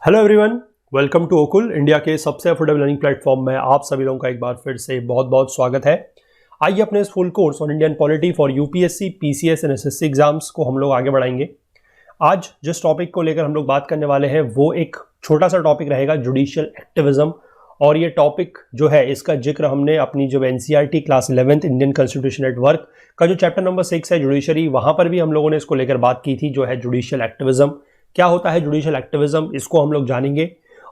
Hello everyone, welcome to ओकुल, India के सबसे अफोर्डेबल लर्निंग प्लेटफॉर्म में आप सभी लोगों का एक बार फिर से बहुत बहुत स्वागत है। आइए अपने इस full course on Indian polity for UPSC, PCS and SSC exams को हम लोग आगे बढ़ाएंगे। आज जिस टॉपिक को लेकर हम लोग बात करने वाले हैं वो एक छोटा सा टॉपिक रहेगा, जुडिशियल एक्टिविज्म। और ये टॉपिक जो है इसका जिक्र हमने अपनी जो NCERT class 11th Indian constitution at work का जो चैप्टर नंबर 6 है जुडिशरी, वहां पर भी हम लोगों ने इसको लेकर बात की थी, जो है जुडिशियल एक्टिविज्म। क्या होता है जुडिशियल एक्टिविज्म, इसको हम लोग जानेंगे।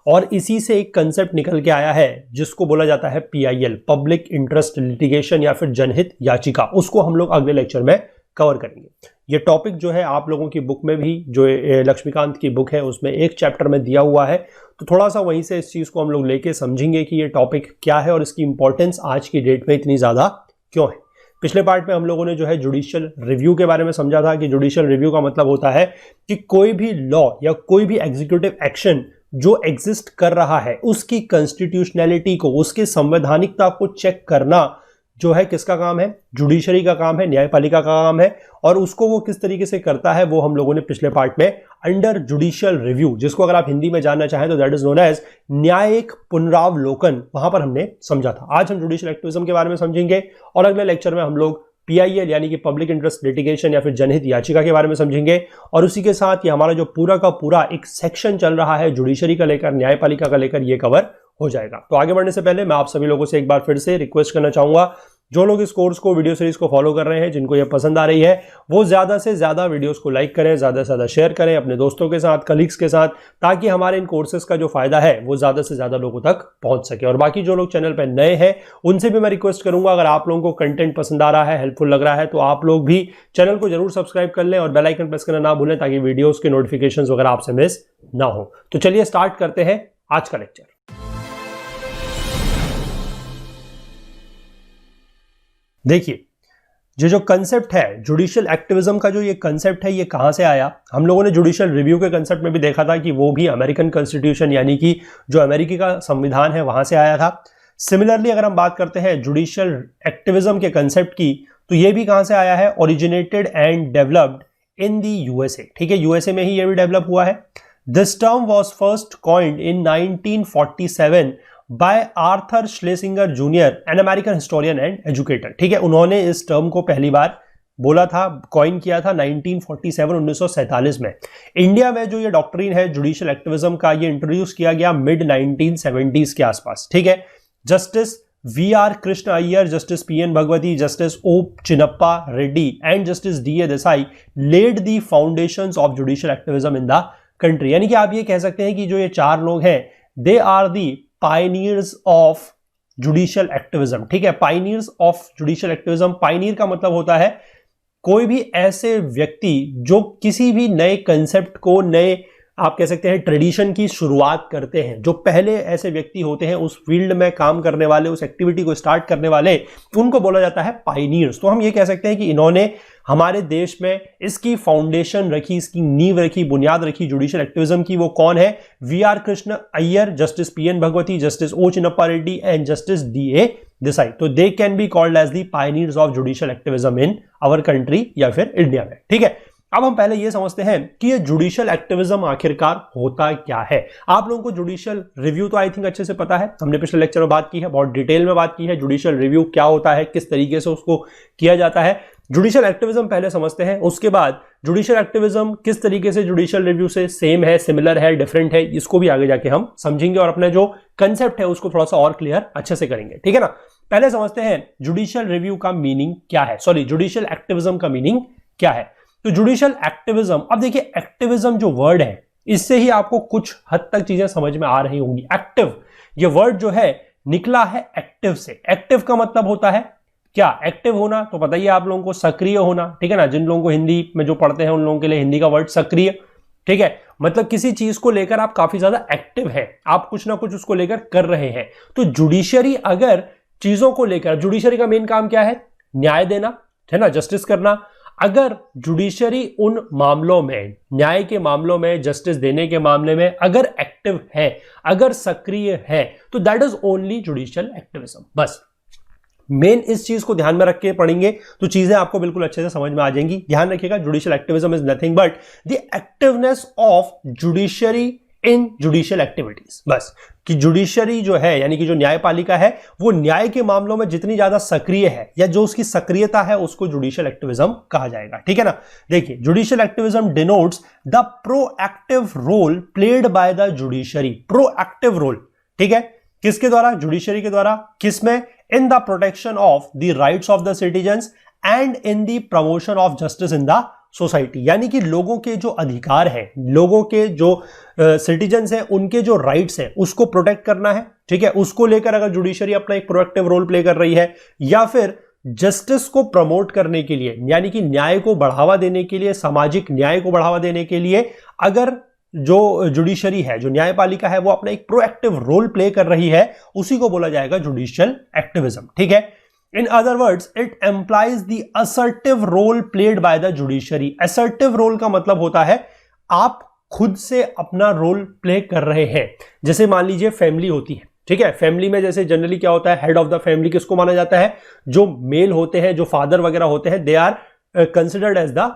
और इसी से एक कंसेप्ट निकल के आया है जिसको बोला जाता है पीआईएल, पब्लिक इंटरेस्ट लिटिगेशन या फिर जनहित याचिका। उसको हम लोग अगले लेक्चर में कवर करेंगे। ये टॉपिक जो है आप लोगों की बुक में भी, जो लक्ष्मीकांत की बुक है उसमें एक चैप्टर में दिया हुआ है, तो थोड़ा सा वहीं से इस चीज को हम लोग लेके समझेंगे कि ये टॉपिक क्या है और इसकी इंपॉर्टेंस आज की डेट में इतनी ज्यादा क्यों है। पिछले पार्ट में हम लोगों ने जो है जुडिशियल रिव्यू के बारे में समझा था कि जुडिशियल रिव्यू का मतलब होता है कि कोई भी लॉ या कोई भी एग्जीक्यूटिव एक्शन जो एग्जिस्ट कर रहा है उसकी कॉन्स्टिट्यूशनैलिटी को, उसकी संवैधानिकता को चेक करना जो है किसका काम है, जुडिशरी का काम है, न्यायपालिका का काम है। और उसको वो किस तरीके से करता है वो हम लोगों ने पिछले पार्ट में अंडर जुडिशियल रिव्यू, जिसको अगर आप हिंदी में जानना चाहें तो दैट इज नोन एज न्यायिक पुनरावलोकन, वहां पर हमने समझा था। आज हम जुडिशियल एक्टिविज्म के बारे में समझेंगे और अगले लेक्चर में हम लोग पीआईएल यानी कि पब्लिक इंटरेस्ट लिटिगेशन या फिर जनहित याचिका के बारे में समझेंगे। और उसी के साथ ये हमारा जो पूरा का पूरा एक सेक्शन चल रहा है जुडिशरी का लेकर, न्यायपालिका का लेकर, ये कवर हो जाएगा। तो आगे बढ़ने से पहले मैं आप सभी लोगों से एक बार फिर से रिक्वेस्ट करना चाहूंगा, जो लोग इस कोर्स को, वीडियो सीरीज को फॉलो कर रहे हैं, जिनको ये पसंद आ रही है, वो ज्यादा से ज्यादा वीडियोस को लाइक करें, ज्यादा से ज्यादा शेयर करें अपने दोस्तों के साथ, कलीग्स के साथ, ताकि हमारे इन कोर्सेज का जो फायदा है वो ज्यादा से ज्यादा लोगों तक पहुंच सके। और बाकी जो लोग चैनल पर नए हैं उनसे भी मैं रिक्वेस्ट करूंगा, अगर आप लोगों को कंटेंट पसंद आ रहा है, हेल्पफुल लग रहा है, तो आप लोग भी चैनल को जरूर सब्सक्राइब कर लें और बेल आइकन प्रेस करना ना भूलें ताकि वीडियोस के नोटिफिकेशंस वगैरह आपसे मिस ना हो। तो चलिए स्टार्ट करते हैं आज का लेक्चर। देखिए, जो कंसेप्ट है जुडिशियल एक्टिविज्म का, जो ये कंसेप्ट है ये कहां से आया। हम लोगों ने जुडिशियल रिव्यू के कंसेप्ट में भी देखा था कि वो भी अमेरिकन कॉन्स्टिट्यूशन यानी कि जो अमेरिकी का संविधान है वहां से आया था। सिमिलरली अगर हम बात करते हैं जुडिशियल एक्टिविज्म के कंसेप्ट की, तो ये भी कहां से आया है, originated and developed in the USA. ठीक है, यूएसए में ही ये भी डेवलप हुआ है। This term was first coined in 1947 by Arthur Schlesinger junior, an American historian and educator. ठीक है, उन्होंने इस टर्म को पहली बार बोला था, कॉइन किया था 1947 में। इंडिया में जो ये डॉक्ट्रिन है जुडिशियल एक्टिविज्म का, ये इंट्रोड्यूस किया गया मिड 1970s के आसपास। ठीक है, justice V R. Krishna Iyer, justice PN. Bhagwati, justice O Chinnappa Reddy and justice DA. Desai led the foundations of judicial activism in the country. यानी कि आप ये कह सकते हैं कि जो ये चार लोग हैं, they are the pioneers of judicial activism. ठीक है, pioneers of judicial activism. Pioneer का मतलब होता है कोई भी ऐसे व्यक्ति जो किसी भी नए कंसेप्ट को, नए आप कह सकते हैं ट्रेडिशन की शुरुआत करते हैं। जो पहले ऐसे व्यक्ति होते हैं उस फील्ड में काम करने वाले, उस एक्टिविटी को स्टार्ट करने वाले, उनको बोला जाता है पायनियर्स। तो हम ये कह सकते हैं कि इन्होंने हमारे देश में इसकी फाउंडेशन रखी, इसकी नींव रखी, बुनियाद रखी जुडिशियल एक्टिविज्म की। वो कौन है? VR. Krishna Iyer, justice PN. Bhagwati, justice O Chinnappa Reddy and justice DA. Desai. तो they can be called as the pioneers of judicial activism in our country या फिर इंडिया में। ठीक है, अब हम पहले ये समझते हैं कि ये जुडिशियल एक्टिविज्म आखिरकार होता क्या है। आप लोगों को जुडिशियल रिव्यू तो आई थिंक अच्छे से पता है, हमने पिछले लेक्चर में बात की है, बहुत डिटेल में बात की है जुडिशियल रिव्यू क्या होता है, किस तरीके से उसको किया जाता है। जुडिशियल एक्टिविज्म पहले समझते हैं, उसके बाद जुडिशियल एक्टिविज्म किस तरीके से जुडिशियल रिव्यू से सेम है, सिमिलर है, डिफरेंट है, इसको भी आगे जाके हम समझेंगे और अपने जो कंसेप्ट है उसको थोड़ा सा और क्लियर अच्छे से करेंगे। ठीक है ना, पहले समझते हैं जुडिशियल रिव्यू का मीनिंग क्या है, सॉरी जुडिशियल एक्टिविज्म का मीनिंग क्या है। तो जुडिशियल एक्टिविज्म, अब देखिए एक्टिविज्म जो वर्ड है इससे ही आपको कुछ हद तक चीजें समझ में आ रही होंगी। एक्टिव, ये वर्ड जो है निकला है एक्टिव से। एक्टिव का मतलब होता है क्या? एक्टिव होना तो पता ही है आप लोगों को, सक्रिय होना। ठीक है ना, जिन लोगों को हिंदी में जो पढ़ते हैं उन लोगों के लिए हिंदी का वर्ड सक्रिय। ठीक है, मतलब किसी चीज को लेकर आप काफी ज्यादा एक्टिव हैं, आप कुछ ना कुछ उसको लेकर कर रहे हैं। तो जुडिशरी अगर चीजों को लेकर, जुडिशरी का मेन काम क्या है? न्याय देना, है ना, जस्टिस करना। अगर जुडिशरी उन मामलों में, न्याय के मामलों में, जस्टिस देने के मामले में अगर एक्टिव है, अगर सक्रिय है, तो that is only judicial activism. बस मेन इस चीज को ध्यान में रख के पढ़ेंगे तो चीजें आपको बिल्कुल अच्छे से समझ में आ जाएंगी। ध्यान रखिएगा, judicial activism is nothing but the activeness of judiciary in judicial activities. बस कि जुडिशरी जो है यानी कि जो न्यायपालिका है वो न्याय के मामलों में जितनी ज्यादा सक्रिय है या जो उसकी सक्रियता है उसको जुडिशियल एक्टिविज्म कहा जाएगा। ठीक है ना। देखिए judicial activism denotes the proactive role played by the judiciary. Proactive role, ठीक है, किसके द्वारा? जुडिशरी के द्वारा। किसमें? In the protection of the rights of the citizens and in the promotion of justice in the society. यानी कि लोगों के जो अधिकार हैं, लोगों के जो सिटीजन्स हैं, उनके जो राइट्स हैं उसको प्रोटेक्ट करना है। ठीक है, उसको लेकर अगर जुडिशरी अपना एक प्रोएक्टिव रोल प्ले कर रही है या फिर जस्टिस को प्रमोट करने के लिए यानी कि न्याय को बढ़ावा देने के लिए, सामाजिक न्याय को बढ़ावा देने के लिए अगर जो जुडिशरी है, जो न्यायपालिका है, वो अपना एक प्रोएक्टिव रोल प्ले कर रही है, उसी को बोला जाएगा जुडिशियल एक्टिविज्म। ठीक है। In other words, it implies the assertive role played by the judiciary. Assertive role का मतलब होता है आप खुद से अपना रोल प्ले कर रहे हैं। जैसे मान लीजिए फैमिली होती है, ठीक है, फैमिली में जैसे जनरली क्या होता है, हेड ऑफ द फैमिली किसको माना जाता है? जो मेल होते हैं, जो फादर वगैरह होते हैं, they are considered as the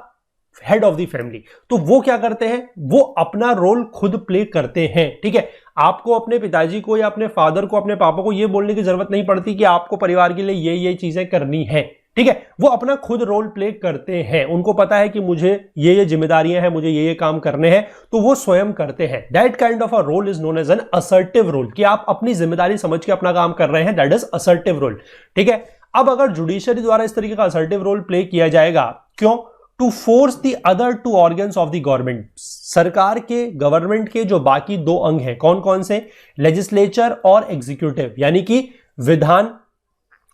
head of the family. तो वो क्या करते हैं? वो अपना रोल खुद प्ले करते हैं। ठीक है, आपको अपने पिताजी को या अपने फादर को, अपने पापा को ये बोलने की जरूरत नहीं पड़ती कि आपको परिवार के लिए ये चीजें करनी है। ठीक है, वो अपना खुद रोल प्ले करते हैं। उनको पता है कि मुझे ये जिम्मेदारियां हैं, मुझे ये काम करने हैं, तो वो स्वयं करते हैं। That kind of a role is known as an assertive role, कि आप अपनी जिम्मेदारी समझ के अपना काम कर रहे हैं, दैट इज असर्टिव रोल। ठीक है, अब अगर जुडिशरी द्वारा इस तरीके का असर्टिव रोल प्ले किया जाएगा, क्यों? To force the other two organs of the government. सरकार के, गवर्नमेंट के जो बाकी दो अंग हैं, कौन कौन से? लेजिस्लेचर और एग्जीक्यूटिव, यानी कि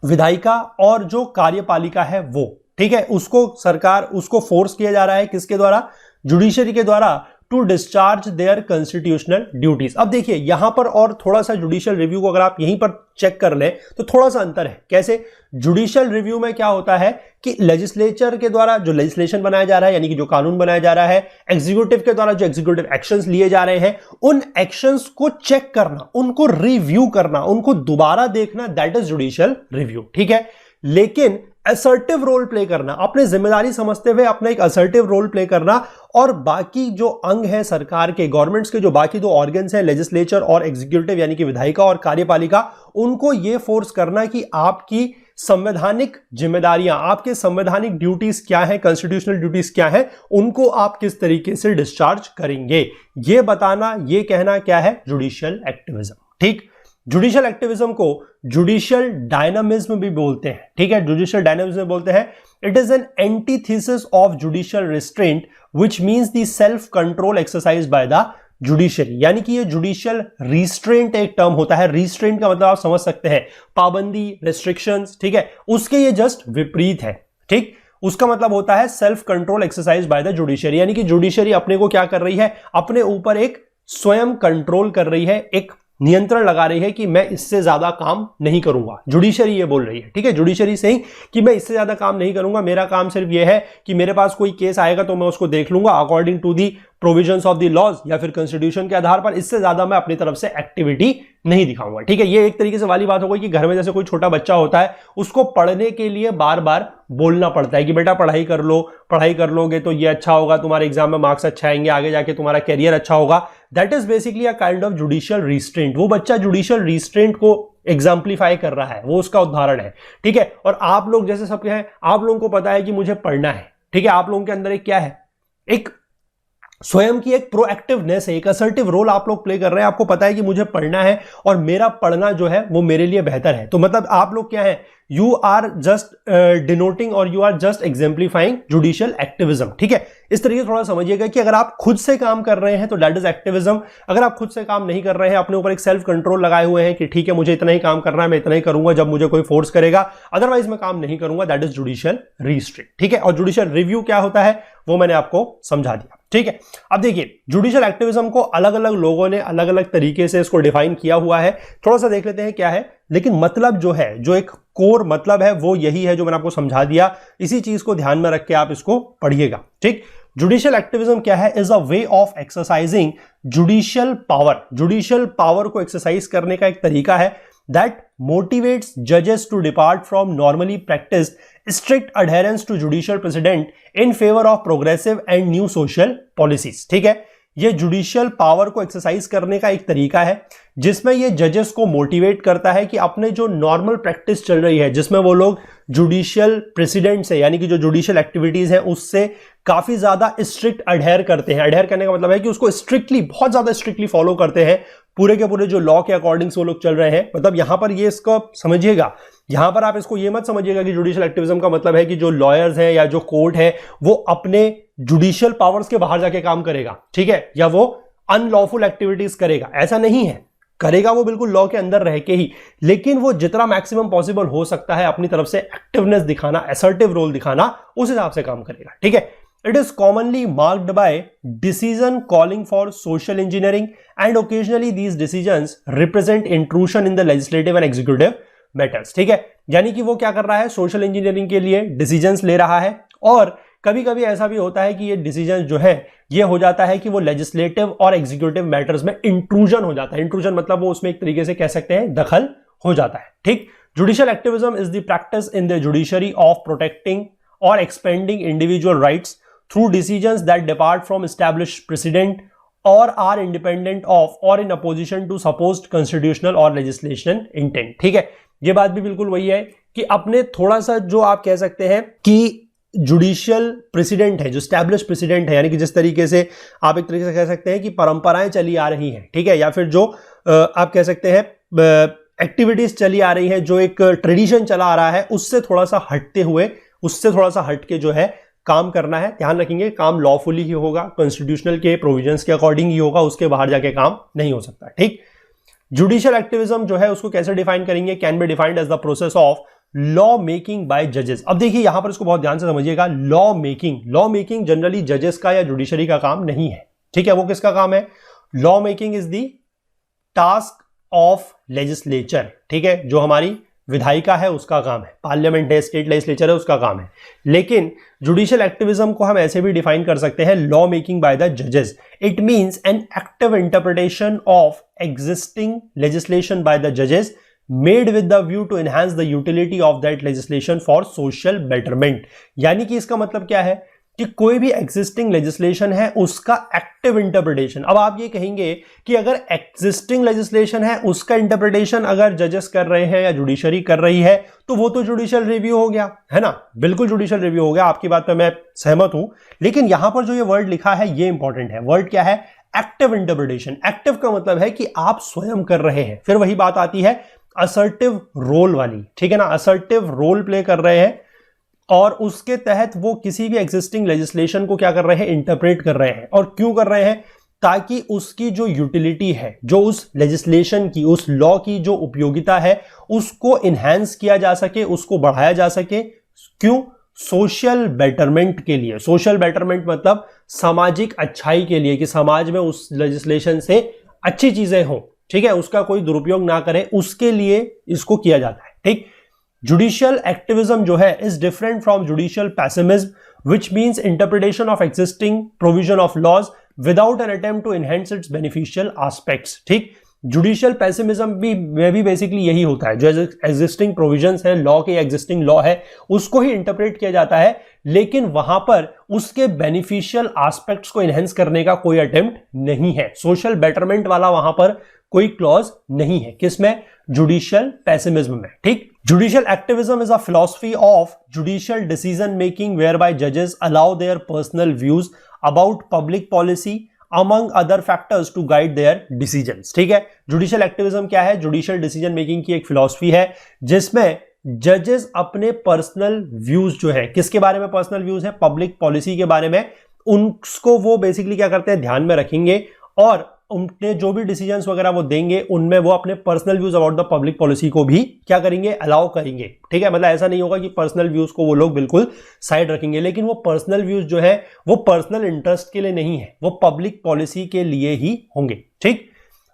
विधायिका और जो कार्यपालिका है वो। ठीक है, उसको सरकार, उसको फोर्स किया जा रहा है किसके द्वारा? जुडिशरी के द्वारा, to discharge their constitutional duties. अब देखिए यहां पर और थोड़ा सा जुडिशियल रिव्यू को अगर आप यहीं पर चेक कर लें तो थोड़ा सा अंतर है। कैसे? जुडिशियल रिव्यू में क्या होता है कि लेजिस्लेचर के द्वारा जो लेजिस्लेशन बनाया जा रहा है, यानी कि जो कानून बनाया जा रहा है, एग्जीक्यूटिव के द्वारा जो एग्जीक्यूटिव एक्शंस लिए जा रहे हैं, उन एक्शंस को चेक करना, उनको रिव्यू करना, उनको दोबारा देखना, दैट इज जुडिशियल रिव्यू। ठीक है, लेकिन असर्टिव रोल प्ले करना, अपने जिम्मेदारी समझते हुए अपना एक असर्टिव रोल प्ले करना, और बाकी जो अंग है सरकार के, गवर्नमेंट्स के जो बाकी दो ऑर्गन्स हैं, लेजिस्लेचर और एग्जीक्यूटिव यानी कि विधायिका और कार्यपालिका, उनको यह फोर्स करना कि आपकी संवैधानिक जिम्मेदारियां, आपके संवैधानिक ड्यूटीज क्या है, कॉन्स्टिट्यूशनल ड्यूटीज क्या है, उनको आप किस तरीके से डिस्चार्ज करेंगे, यह बताना, यह कहना क्या है? Judicial activism. ठीक, जुडिशियल एक्टिविज्म को जुडिशियल डायनामिज्म भी बोलते हैं। ठीक है, जुडिशियल डायनामिज्म बोलते हैं। It is an antithesis of judicial restraint which means the self control exercise by the judiciary. यानी कि ये जुडिशियल रिस्ट्रेंट एक टर्म होता है। रिस्ट्रेंट का मतलब आप समझ सकते हैं, पाबंदी, रेस्ट्रिक्शंस। ठीक है, उसके ये जस्ट विपरीत है। ठीक, उसका मतलब होता है self control exercise by the judiciary, यानी कि जुडिशरी अपने को क्या कर रही है? अपने ऊपर एक स्वयं कंट्रोल कर रही है, एक नियंत्रण लगा रही है कि मैं इससे ज्यादा काम नहीं करूंगा। जुडिशरी ये बोल रही है, ठीक है, जुडिशरी से ही कि मैं इससे ज्यादा काम नहीं करूंगा, मेरा काम सिर्फ ये है कि मेरे पास कोई केस आएगा तो मैं उसको देख लूंगा according to the provisions of the laws या फिर कॉन्स्टिट्यूशन के आधार पर, इससे ज्यादा मैं अपनी तरफ से एक्टिविटी नहीं दिखाऊंगा। ठीक है, ये एक तरीके से वाली बात हो गई कि घर में जैसे कोई छोटा बच्चा होता है, उसको पढ़ने के लिए बार बार बोलना पड़ता है कि बेटा पढ़ाई कर लो, पढ़ाई कर लोगे तो ये अच्छा होगा, तुम्हारे एग्जाम में मार्क्स अच्छा आएंगे, आगे जाके तुम्हारा कैरियर अच्छा होगा। That is basically a kind of judicial restraint. वो बच्चा जुडिशियल रिस्ट्रेंट को एग्जाम्प्लीफाई कर रहा है, वो उसका उदाहरण है। ठीक है, और आप लोग जैसे सब हैं, आप लोगों को पता है कि मुझे पढ़ना है। ठीक है, आप लोगों के अंदर एक क्या है? एक स्वयं की एक प्रोएक्टिवनेस है, एक असर्टिव रोल आप लोग प्ले कर रहे हैं। आपको पता है कि मुझे पढ़ना है और मेरा पढ़ना जो है वो मेरे लिए बेहतर है। तो मतलब आप लोग क्या है? यू आर जस्ट डिनोटिंग और you are just exemplifying judicial activism. ठीक है, इस तरीके से थोड़ा समझिएगा कि अगर आप खुद से काम कर रहे हैं तो दैट इज एक्टिविज्म। अगर आप खुद से काम नहीं कर रहे हैं, अपने ऊपर एक सेल्फ कंट्रोल लगाए हुए हैं कि ठीक है मुझे इतना ही काम करना है, मैं इतना ही करूंगा जब मुझे कोई फोर्स करेगा, अदरवाइज मैं काम नहीं करूंगा, दैट इज जुडिशियल रिस्ट्रेंट। ठीक है, और जुडिशियल रिव्यू क्या होता है वो मैंने आपको समझा दिया। ठीक है, अब देखिए जुडिशियल एक्टिविज्म को अलग अलग लोगों ने अलग अलग तरीके से इसको डिफाइन किया हुआ है। थोड़ा सा देख लेते हैं क्या है, लेकिन मतलब जो है, जो एक कोर मतलब है वो यही है जो मैंने आपको समझा दिया। इसी चीज को ध्यान में रख के आप इसको पढ़िएगा। ठीक, जुडिशियल एक्टिविज्म क्या है? Is a way of exercising judicial power. Judicial power को एक्सरसाइज करने का एक तरीका है that motivates judges to depart from normally practiced strict adherence to judicial precedent in favor of progressive and new social policies। ठीक है, ये judicial power को एक्सरसाइज करने का एक तरीका है जिसमें ये जजेस को मोटिवेट करता है कि अपने जो नॉर्मल प्रैक्टिस चल रही है, जिसमें वो लोग जुडिशियल प्रेसिडेंट से यानी कि जो जुडिशियल एक्टिविटीज है उससे काफी ज्यादा स्ट्रिक्ट अडहेयर करते हैं। अडहेयर करने का मतलब है कि उसको स्ट्रिक्टली, बहुत ज्यादा स्ट्रिक्टली फॉलो करते हैं, पूरे के पूरे जो लॉ के अकॉर्डिंग से वो लोग चल रहे हैं। मतलब यहां पर ये इसको समझिएगा, यहां पर आप इसको ये मत समझिएगा कि जुडिशियल एक्टिविज्म का मतलब है कि जो लॉयर्स हैं या जो कोर्ट है वो अपने जुडिशियल पावर्स के बाहर जाके काम करेगा, ठीक है, या वो अनलॉफुल एक्टिविटीज करेगा, ऐसा नहीं है। करेगा वो बिल्कुल लॉ के अंदर रह के ही, लेकिन वो जितना मैक्सिमम पॉसिबल हो सकता है अपनी तरफ से एक्टिवनेस दिखाना, असर्टिव रोल दिखाना, उस हिसाब से काम करेगा, ठीक है। It is commonly marked by decision calling for social engineering and occasionally these decisions represent intrusion in the legislative and executive matters, ठीक है। यानी कि वो क्या कर रहा है, सोशल इंजीनियरिंग के लिए डिसीजंस ले रहा है, और कभी कभी ऐसा भी होता है कि ये डिसीजन जो है ये हो जाता है कि वो लेजिस्लेटिव और एग्जीक्यूटिव मैटर्स में इंट्रूजन हो जाता है। इंट्रूजन मतलब वो उसमें एक तरीके से कह सकते हैं दखल हो जाता है, ठीक। Judicial activism is the practice in the judiciary of protecting और expanding individual rights through decisions that depart from established precedent or are independent of or in opposition to supposed constitutional or legislation intent, ठीक है। ये बात भी बिल्कुल वही है कि अपने थोड़ा सा जो आप कह सकते हैं कि जुडिशियल प्रेसिडेंट है, जो स्टैब्लिश प्रेसिडेंट है, यानी कि जिस तरीके से आप एक तरीके से कह सकते हैं कि परंपराएं चली आ रही हैं, ठीक है, या फिर जो आप कह सकते हैं एक्टिविटीज चली आ रही है, जो एक ट्रेडिशन चला आ रहा है, उससे थोड़ा सा हटते हुए, उससे थोड़ा सा हटके जो है काम करना है। ध्यान रखेंगे काम लॉफुली ही होगा, कॉन्स्टिट्यूशनल के प्रोविजंस के अकॉर्डिंग ही होगा, उसके बाहर जाके काम नहीं हो सकता, ठीक। जुडिशियल एक्टिविज्म जो है उसको कैसे डिफाइन करेंगे, can be defined as the process of law making by जजेस। अब देखिए यहां पर इसको बहुत ध्यान से समझिएगा, लॉ मेकिंग जनरली जजेस का या जुडिशरी का काम नहीं है, ठीक है। वो किसका काम है, law making is the task of legislature, ठीक है, जो हमारी विधायिका है उसका काम है, पार्लियामेंट है, स्टेट लेजिस्लेचर है, उसका काम है। लेकिन जुडिशियल एक्टिविज्म को हम ऐसे भी डिफाइन कर सकते हैं, लॉ मेकिंग बाय द जजेस, it means an active interpretation of existing legislation by the जजेस made with the view to enhance the utility of that legislation for social betterment. यानी कि इसका मतलब क्या है कि कोई भी एग्जिस्टिंग लेजिस्लेशन है उसका एक्टिव इंटरप्रिटेशन। अब आप ये कहेंगे कि अगर एग्जिस्टिंग लेजिस्लेशन है उसका इंटरप्रिटेशन अगर जजेस कर रहे हैं या जुडिशरी कर रही है तो वो तो जुडिशियल रिव्यू हो गया, है ना, बिल्कुल जुडिशियल रिव्यू हो गया, आपकी बात पे मैं सहमत हूं। लेकिन यहां पर जो ये वर्ड लिखा है ये इंपॉर्टेंट है, वर्ड क्या है, एक्टिव इंटरप्रिटेशन। एक्टिव का मतलब है कि आप स्वयं कर रहे हैं, फिर वही बात आती है असर्टिव रोल वाली, ठीक है ना, असर्टिव रोल प्ले कर रहे हैं और उसके तहत वो किसी भी एग्जिस्टिंग लेजिस्लेशन को क्या कर रहे हैं, इंटरप्रेट कर रहे हैं। और क्यों कर रहे हैं, ताकि उसकी जो यूटिलिटी है, जो उस लेजिस्लेशन की, उस लॉ की जो उपयोगिता है उसको इनहैंस किया जा सके, उसको बढ़ाया जा सके। क्यों, सोशल बेटरमेंट के लिए। सोशल बेटरमेंट मतलब सामाजिक अच्छाई के लिए, कि समाज में उस लेजिस्लेशन से अच्छी चीजें हों, ठीक है, उसका कोई दुरुपयोग ना करे, उसके लिए इसको किया जाता है, ठीक। जुडिशियल एक्टिविज्म जो है is different from judicial pessimism which means interpretation of existing provision of laws without an attempt to enhance its beneficial aspects, ठीक। जुडिशियल पैसिमिज्म भी बेसिकली यही होता है, जो एग्जिस्टिंग प्रोविजंस है लॉ के, एग्जिस्टिंग लॉ है उसको ही इंटरप्रेट किया जाता है, लेकिन वहां पर उसके बेनिफिशियल एस्पेक्ट्स को एनहांस करने का कोई अटेम्प्ट नहीं है। सोशल बेटरमेंट वाला वहां पर कोई क्लॉज नहीं है, किसमें, जुडिशियल पैसिमिज्म में, ठीक। Judicial activism is a philosophy of judicial decision making whereby जजेस allow their personal views about public policy among other factors to guide their decisions, ठीक है। जुडिशियल एक्टिविज्म क्या है, जुडिशियल डिसीजन मेकिंग की एक philosophy है जिसमें जजेस अपने पर्सनल व्यूज जो है, किसके बारे में पर्सनल व्यूज है, पब्लिक पॉलिसी के बारे में, उनको वो बेसिकली क्या करते हैं, ध्यान में रखेंगे और उनके जो भी डिसीजंस वगैरह वो देंगे उनमें वो अपने personal views about the public policy को भी क्या करेंगे, अलाउ करेंगे, ठीक है। मतलब ऐसा नहीं होगा कि पर्सनल व्यूज को वो लोग बिल्कुल साइड रखेंगे, लेकिन वो पर्सनल व्यूज जो है वो पर्सनल इंटरेस्ट के लिए नहीं है, वो पब्लिक पॉलिसी के लिए ही होंगे, ठीक।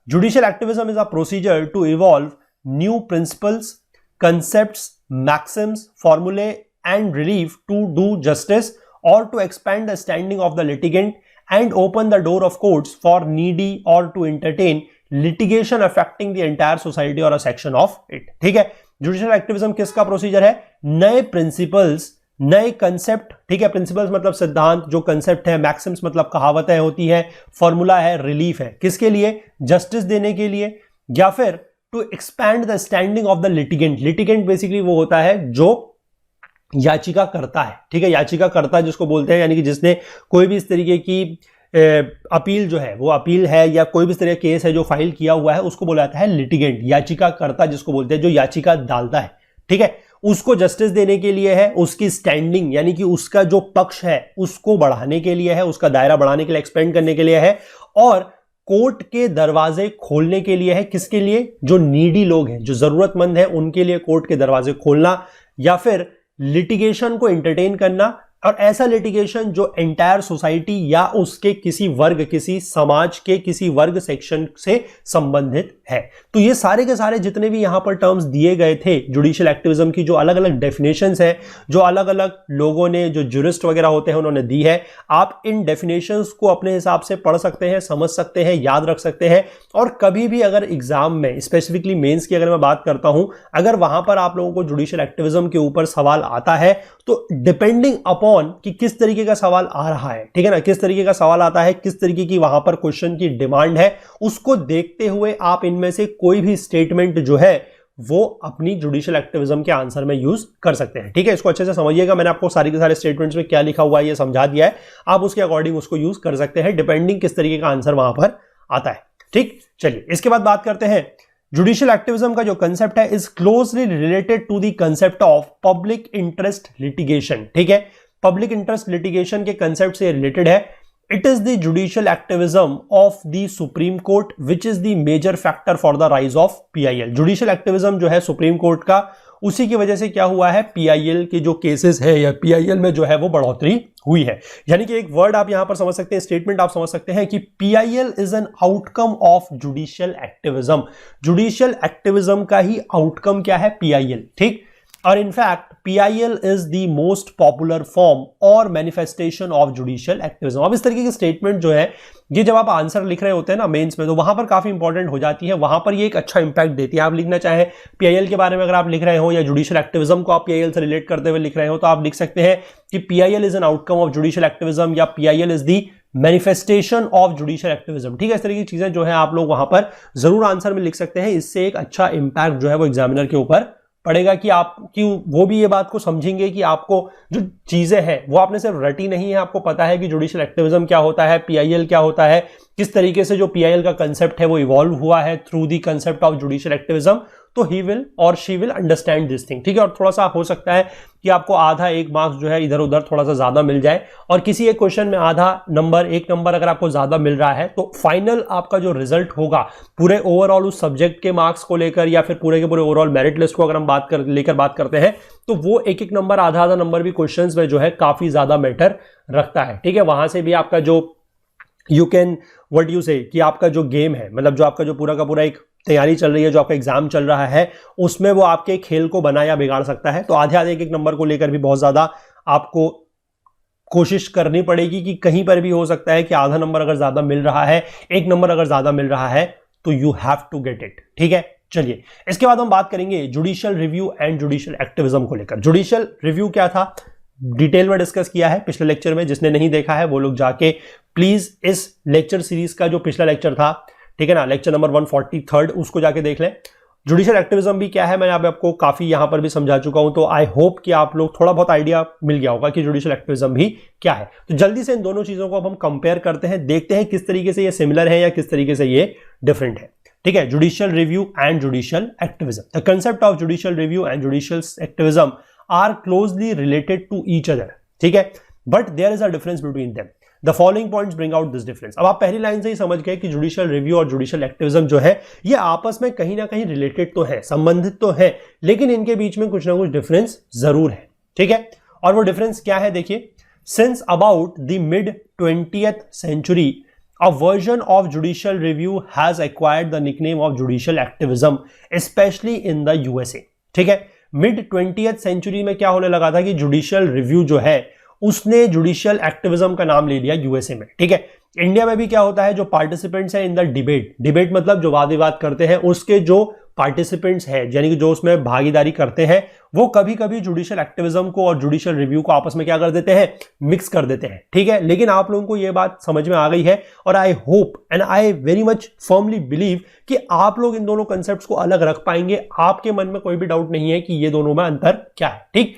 Judicial activism is a procedure to evolve new principles, concepts, maxims, formulae and relief to do justice और to expand the standing of the litigant and open the door of courts for needy or to entertain litigation affecting the entire society or a section of it, ठीक है। Judicial activism किसका procedure है, नए principles, नए concept, ठीक है, principles मतलब सिद्धांत, जो कंसेप्ट है, मैक्सिम्स मतलब कहावतें होती है, फॉर्मूला है, रिलीफ है, किसके लिए? जस्टिस देने के लिए, या फिर to expand the standing of the litigant. Litigant basically वो होता है जो याचिका करता है, ठीक है, याचिका करता जिसको बोलते हैं, यानी कि जिसने कोई भी इस तरीके की अपील जो है, वो अपील है या कोई भी इस तरह केस है जो फाइल किया हुआ है, उसको बोला जाता है लिटिगेंट। याचिका करता जिसको बोलते हैं, जो याचिका डालता है, ठीक है, उसको जस्टिस देने के लिए है, उसकी स्टैंडिंग यानी कि उसका जो पक्ष है उसको बढ़ाने के लिए है, उसका दायरा बढ़ाने के लिए, एक्सपेंड करने के लिए है, और कोर्ट के दरवाजे खोलने के लिए है। किसके लिए? जो नीडी लोग हैं, जो जरूरतमंद है, उनके लिए कोर्ट के दरवाजे खोलना, या फिर लिटिगेशन को एंटरटेन करना, और ऐसा लिटिगेशन जो एंटायर सोसाइटी या उसके किसी वर्ग, किसी समाज के किसी वर्ग सेक्शन से संबंधित है। तो ये सारे के सारे जितने भी यहां पर टर्म्स दिए गए थे जुडिशियल एक्टिविज्म की, जो अलग अलग डेफिनेशंस है, जो अलग अलग लोगों ने, जो ज्यूरिस्ट वगैरह होते हैं, उन्होंने दी है, आप इन डेफिनेशंस को अपने हिसाब से पढ़ सकते हैं, समझ सकते हैं, याद रख सकते हैं। और कभी भी अगर एग्जाम में, स्पेसिफिकली मेंस की अगर मैं बात करता हूं, अगर वहां पर आप लोगों को जुडिशियल एक्टिविज्म के ऊपर सवाल आता है, तो डिपेंडिंग अपॉन कि किस तरीके का सवाल आ रहा है, ठीक है ना, किस तरीके का सवाल आता है, किस तरीके की वहां पर क्वेश्चन की डिमांड है, उसको देखते हुए आप इनमें से कोई भी स्टेटमेंट जो है वो अपनी जुडिशियल एक्टिविज्म के आंसर में यूज कर सकते हैं, ठीक है। इसको अच्छे से समझिएगा, मैंने आपको सारी के सारे स्टेटमेंट्स में क्या लिखा हुआ है ये समझा दिया है, आप उसके अकॉर्डिंग उसको यूज कर सकते हैं, डिपेंडिंग किस तरीके का आंसर वहां पर आता है, ठीक। चलिए इसके बाद बात करते हैं जुडिशियल एक्टिविज्म का जो कंसेप्ट है is closely related to the concept of public interest litigation, ठीक है। पब्लिक इंटरेस्ट लिटिगेशन के कंसेप्ट से रिलेटेड है। It is the judicial activism of the Supreme Court which is the major factor for the rise of PIL. Judicial activism जो है supreme court का, उसी की वजह से क्या हुआ है, पीआईएल के जो केसेस है या पीआईएल में जो है वो बढ़ोतरी हुई है। यानी कि एक वर्ड आप यहां पर समझ सकते हैं, स्टेटमेंट आप समझ सकते हैं कि PIL is an outcome of judicial activism. Judicial activism का ही आउटकम क्या है, पीआईएल, ठीक। और in fact PIL is the most popular form और मैनिफेस्टेशन ऑफ जुडिशियल एक्टिविज्म। अब इस तरीके की स्टेटमेंट जो है ये जब आप आंसर लिख रहे होते हैं ना मेंस में, तो वहां पर काफी इंपॉर्टेंट हो जाती है, वहां पर ये एक अच्छा इंपैक्ट देती है। आप लिखना चाहें PIL के बारे में अगर आप लिख रहे हो या जुडिशियल एक्टिविज्म को आप PIL से रिलेट करते हुए लिख रहे हो, तो आप लिख सकते हैं कि PIL is an outcome of judicial activism या PIL is the manifestation of judicial activism, ठीक है। इस तरह की चीजें जो है आप लोग वहां पर जरूर आंसर में लिख सकते हैं, इससे एक अच्छा इंपैक्ट जो है वो एग्जामिनर के ऊपर पड़ेगा कि आप कि वो भी ये बात को समझेंगे कि आपको जो चीजें हैं वो आपने सिर्फ रटी नहीं है, आपको पता है कि जुडिशियल एक्टिविज्म क्या होता है, PIL क्या होता है, किस तरीके से जो PIL का कंसेप्ट है वो इवॉल्व हुआ है through the concept of judicial activism. तो ही विल और she will understand this thing, ठीक है। और थोड़ा सा हो सकता है कि आपको आधा एक मार्क्स जो है इधर उधर थोड़ा सा ज्यादा मिल जाए, और किसी एक क्वेश्चन में आधा नंबर, एक नंबर अगर आपको ज्यादा मिल रहा है, तो फाइनल आपका जो रिजल्ट होगा पूरे ओवरऑल उस सब्जेक्ट के मार्क्स को लेकर या फिर पूरे के पूरे ओवरऑल मेरिट लिस्ट को अगर हम लेकर बात करते हैं, तो वो एक एक नंबर, आधा आधा नंबर भी क्वेश्चन में जो है काफी ज्यादा मैटर रखता है, ठीक है। वहां से भी आपका जो यू कैन व्हाट यू से कि आपका जो गेम है, मतलब जो आपका जो पूरा का पूरा एक तैयारी चल रही है, जो आपका एग्जाम चल रहा है, उसमें वो आपके खेल को बना या बिगाड़ सकता है। तो आधे आधे एक एक नंबर को लेकर भी बहुत ज्यादा आपको कोशिश करनी पड़ेगी कि कहीं पर भी हो सकता है कि आधा नंबर अगर ज्यादा मिल रहा है, एक नंबर अगर ज्यादा मिल रहा है, तो you have to get it, ठीक है। चलिए इसके बाद हम बात करेंगे judicial review and judicial activism को लेकर। जुडिशियल रिव्यू क्या था, डिटेल में डिस्कस किया है पिछले लेक्चर में, जिसने नहीं देखा है वो लोग जाके प्लीज इस लेक्चर सीरीज का जो पिछला लेक्चर था, ठीक है ना, लेक्चर नंबर 143, उसको जाके देख लें। जुडिशियल एक्टिविज्म भी क्या है मैं आपको काफी यहां पर भी समझा चुका हूं, तो आई होप कि आप लोग थोड़ा बहुत आइडिया मिल गया होगा कि जुडिशियल एक्टिविज्म भी क्या है। तो जल्दी से इन दोनों चीजों को अब हम कंपेयर करते हैं, देखते हैं किस तरीके से ये सिमिलर है या किस तरीके से ये डिफरेंट है, ठीक है। Judicial review and judicial activism. The concept of judicial review and judicial activism are closely related to each other, ठीक है, but there is a difference between them. The following points bring out this difference. अब आप पहली line से ही समझ गए कि जुडिशियल रिव्यू और जुडिशियल एक्टिविज्म जो है ये आपस में कहीं ना कहीं रिलेटेड तो है, संबंधित तो है, लेकिन इनके बीच में कुछ ना कुछ डिफरेंस जरूर है, ठीक है। और वो डिफरेंस क्या है, देखिए, since about the mid 20th century a version of judicial review has acquired the nickname of judicial activism, especially in the USA, ठीक है। मिड 20th century में क्या होने लगा था कि जुडिशियल रिव्यू जो है उसने जुडिशियल एक्टिविज्म का नाम ले लिया यूएसए में, ठीक है। इंडिया में भी क्या होता है, जो पार्टिसिपेंट्स हैं इन द डिबेट, डिबेट मतलब जो वाद विवाद करते हैं, उसके जो पार्टिसिपेंट्स हैं यानी कि जो उसमें भागीदारी करते हैं, वो कभी कभी जुडिशियल एक्टिविज्म को और जुडिशियल रिव्यू को आपस में क्या कर देते हैं, मिक्स कर देते हैं। ठीक है, लेकिन आप लोगों को ये बात समझ में आ गई है और I hope and I very much firmly believe कि आप लोग इन दोनों कंसेप्ट्स को अलग रख पाएंगे। आपके मन में कोई भी डाउट नहीं है कि ये दोनों में अंतर क्या है। ठीक,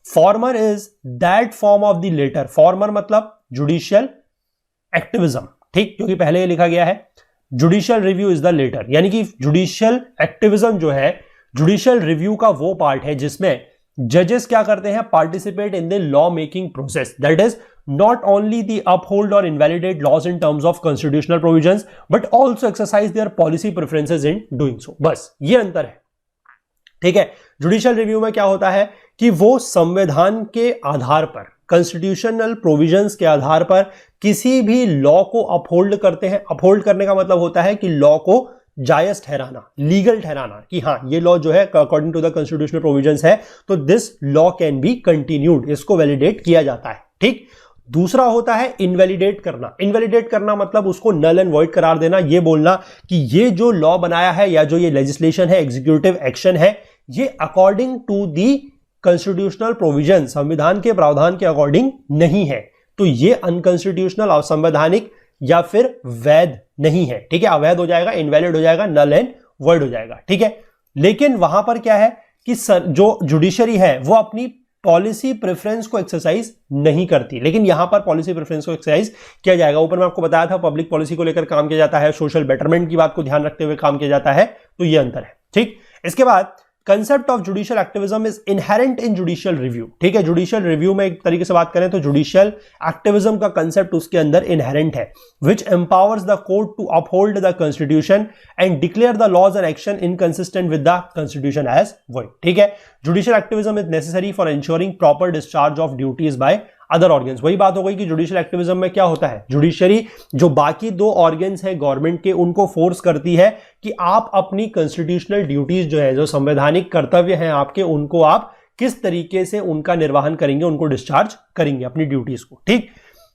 former is that form of the latter, former मतलब जुडिशियल एक्टिविज्म, ठीक, क्योंकि पहले ये लिखा गया है, judicial review is the latter, यानी कि जुडिशियल एक्टिविज्म जो है, जुडिशियल रिव्यू का वो पार्ट है जिसमें जजेस क्या करते हैं, participate in the law making process, that is not only the uphold और invalidate laws in terms of constitutional provisions but also exercise their policy preferences in doing so. बस ये अंतर है। ठीक है, जुडिशियल रिव्यू में क्या होता है कि वो संविधान के आधार पर, कॉन्स्टिट्यूशनल प्रोविजंस के आधार पर किसी भी लॉ को अपहोल्ड करते हैं। अपहोल्ड करने का मतलब होता है कि लॉ को जायज ठहराना, लीगल ठहराना, कि हाँ ये लॉ जो है according to the constitutional provisions है, तो this law can be continued, इसको वैलिडेट किया जाता है। ठीक, दूसरा होता है इनवैलिडेट करना। इनवैलिडेट करना मतलब उसको नल एंड वॉइड करार देना, ये बोलना कि ये जो लॉ बनाया है या जो ये लेजिस्लेशन है, एग्जीक्यूटिव एक्शन है, ये according to the constitutional provision, संविधान के प्रावधान के अकॉर्डिंग नहीं है, तो ये अनकॉन्स्टिट्यूशनल, असंवैधानिक या फिर वैध नहीं है। ठीक है, अवैध हो जाएगा, इनवैलिड हो जाएगा, नल एंड वॉइड हो जाएगा। ठीक है, लेकिन वहां पर क्या है कि जो जुडिशरी है वो अपनी पॉलिसी प्रेफरेंस को एक्सरसाइज नहीं करती, लेकिन यहां पर पॉलिसी प्रेफरेंस को एक्सरसाइज किया जाएगा। ऊपर मैं आपको बताया था पब्लिक पॉलिसी को लेकर काम किया जाता है, सोशल बेटरमेंट की बात को ध्यान रखते हुए काम किया जाता है, तो ये अंतर है। ठीक, इसके बाद concept of judicial activism is inherent in judicial review. ठीक है, जुडिशियल रिव्यू में एक तरीके से बात करें तो जुडिशियल एक्टिविज्म का कंसेप्ट उसके अंदर इनहेरेंट है, which empowers the court to uphold the constitution and declare the laws and action inconsistent with the constitution as void. ठीक है, judicial activism is necessary for ensuring proper discharge of duties by other organs. वही बात हो गई कि judicial activism में क्या होता है, जुडिशरी जो बाकी दो ऑर्गन्स हैं गवर्नमेंट के, उनको फोर्स करती है कि आप अपनी कॉन्स्टिट्यूशनल ड्यूटीज जो है, जो संवैधानिक कर्तव्य हैं आपके, उनको आप किस तरीके से उनका निर्वहन करेंगे, उनको डिस्चार्ज करेंगे अपनी ड्यूटीज को। ठीक,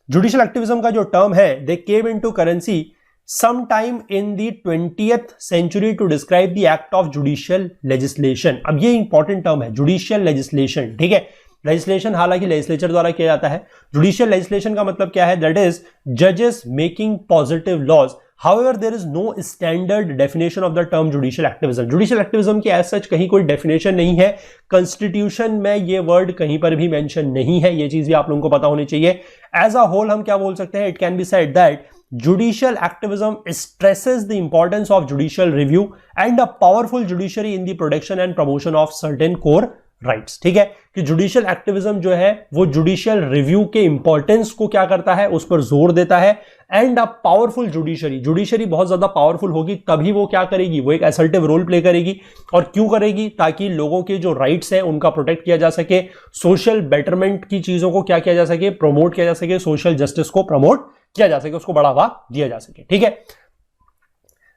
जुडिशियल एक्टिविज्म का जो टर्म है, they came into currency sometime in the 20th century to describe the act of judicial legislation। अब ये इंपॉर्टेंट टर्म है, जुडिशियल लेजिस्लेशन। ठीक है, लेजिस्लेशन हालांकि लेजिस्लेचर द्वारा किया जाता है, जुडिशियल लेजिस्लेशन का मतलब क्या है, दैट इज जजेस making positive laws. However, there is no standard definition of the term judicial activism। Judicial activism की as such कहीं कोई definition नहीं है, Constitution में ये word कहीं पर भी mention नहीं है, ये चीज भी आप लोगों को पता होनी चाहिए। As a whole हम क्या बोल सकते हैं, it can be said that judicial activism stresses the importance of judicial review and a powerful judiciary in the protection and promotion of certain core rights. ठीक है, कि जुडिशियल एक्टिविज्म जो है वो जुडिशियल रिव्यू के इंपॉर्टेंस को क्या करता है, उस पर जोर देता है, and a powerful judiciary, judiciary बहुत ज्यादा पावरफुल होगी तभी वो क्या करेगी, वो एक असर्टिव रोल प्ले करेगी। और क्यों करेगी, ताकि लोगों के जो राइट्स हैं उनका प्रोटेक्ट किया जा सके, सोशल बेटरमेंट की चीजों को क्या किया जा सके, प्रमोट किया जा सके, सोशल जस्टिस को प्रमोट किया जा सके, उसको बढ़ावा दिया जा सके। ठीक है,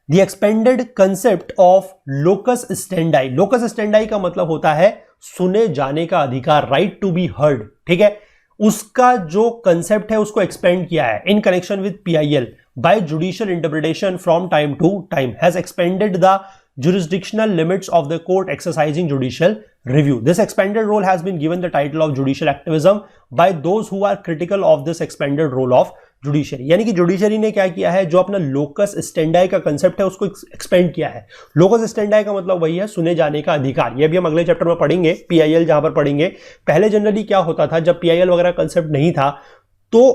the expanded concept of locus स्टैंडाई, locus standi का मतलब होता है सुने जाने का अधिकार, राइट टू बी हर्ड। ठीक है, उसका जो कंसेप्ट है उसको एक्सपेंड किया है in connection with PIL by judicial interpretation from time to time, has expanded the jurisdictional limits of the court exercising judicial review. This expanded role has been given the title of judicial activism by those who are critical of this expanded role of judiciary। यानी कि judiciary ने क्या किया है, जो अपना locus standi का concept है उसको एक्सपेंड किया है। लोकस स्टैंडाई का मतलब वही है सुने जाने का अधिकार, ये भी हम अगले चैप्टर में पढ़ेंगे, पीआईएल जहां पर पढ़ेंगे। पहले जनरली क्या होता था, जब पीआईएल वगैरह कंसेप्ट नहीं था तो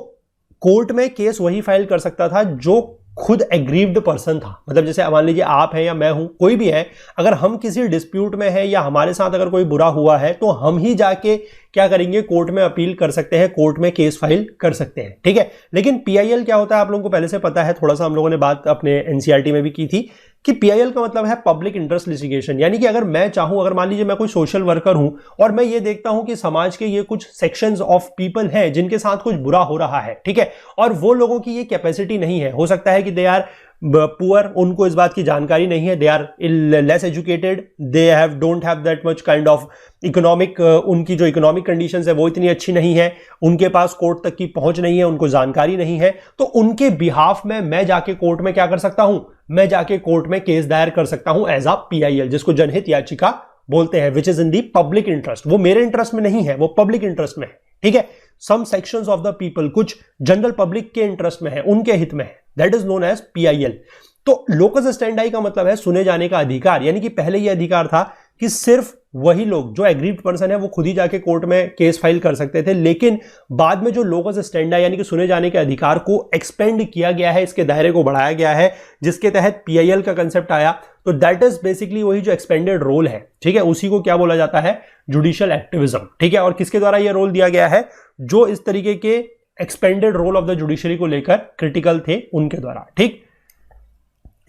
कोर्ट में केस वही फाइल कर सकता था जो खुद एग्रीव्ड पर्सन था। मतलब जैसे मान लीजिए आप हैं या मैं हूं, कोई भी है, अगर हम किसी डिस्प्यूट में हैं या हमारे साथ अगर कोई बुरा हुआ है तो हम ही जाके क्या करेंगे, कोर्ट में अपील कर सकते हैं, कोर्ट में केस फाइल कर सकते हैं। ठीक है, लेकिन पीआईएल क्या होता है आप लोगों को पहले से पता है, थोड़ा सा हम लोगों ने बात अपने एनसीईआरटी में भी की थी कि पीआईएल का मतलब है पब्लिक इंटरेस्ट लिटिगेशन। यानी कि अगर मैं चाहूं, अगर मान लीजिए मैं कोई सोशल वर्कर हूं और मैं ये देखता हूं कि समाज के ये कुछ सेक्शंस ऑफ पीपल हैं जिनके साथ कुछ बुरा हो रहा है, ठीक है, और वो लोगों की ये कैपेसिटी नहीं है, हो सकता है कि दे आर पुअर, उनको इस बात की जानकारी नहीं है, they are less educated, they don't have that much kind of economic, उनकी जो इकोनॉमिक कंडीशंस है वो इतनी अच्छी नहीं है, उनके पास कोर्ट तक की पहुंच नहीं है, उनको जानकारी नहीं है, तो उनके बिहाफ में मैं जाके कोर्ट में क्या कर सकता हूं, मैं जाके कोर्ट में केस दायर कर सकता हूं एज अ PIL, जिसको जनहित याचिका बोलते हैं, which is in the public interest. वो मेरे इंटरेस्ट में नहीं है, वो पब्लिक इंटरेस्ट में है, ठीक है। Some sections of the people, कुछ जनरल पब्लिक के इंटरेस्ट में है, उनके हित में है, that is known as PIL। तो लोकस स्टैंडाई का मतलब है सुने जाने का अधिकार, यानी कि पहले यह अधिकार था कि सिर्फ वही लोग जो एग्रीव्ड पर्सन है वो खुद ही जाके कोर्ट में केस फाइल कर सकते थे, लेकिन बाद में जो लोकस स्टैंडाई यानी कि सुने जाने के अधिकार को एक्सपेंड किया गया है, इसके दायरे को बढ़ाया गया है, जिसके तहत PIL का कंसेप्ट आया, तो दैट इज बेसिकली वही जो एक्सपेंडेड रोल है, ठीक है, उसी को क्या बोला जाता है, जुडिशियल एक्टिविज्म, ठीक है। और किसके द्वारा यह रोल दिया गया है, जो इस तरीके के expanded role of the judiciary को लेकर क्रिटिकल थे उनके द्वारा, ठीक।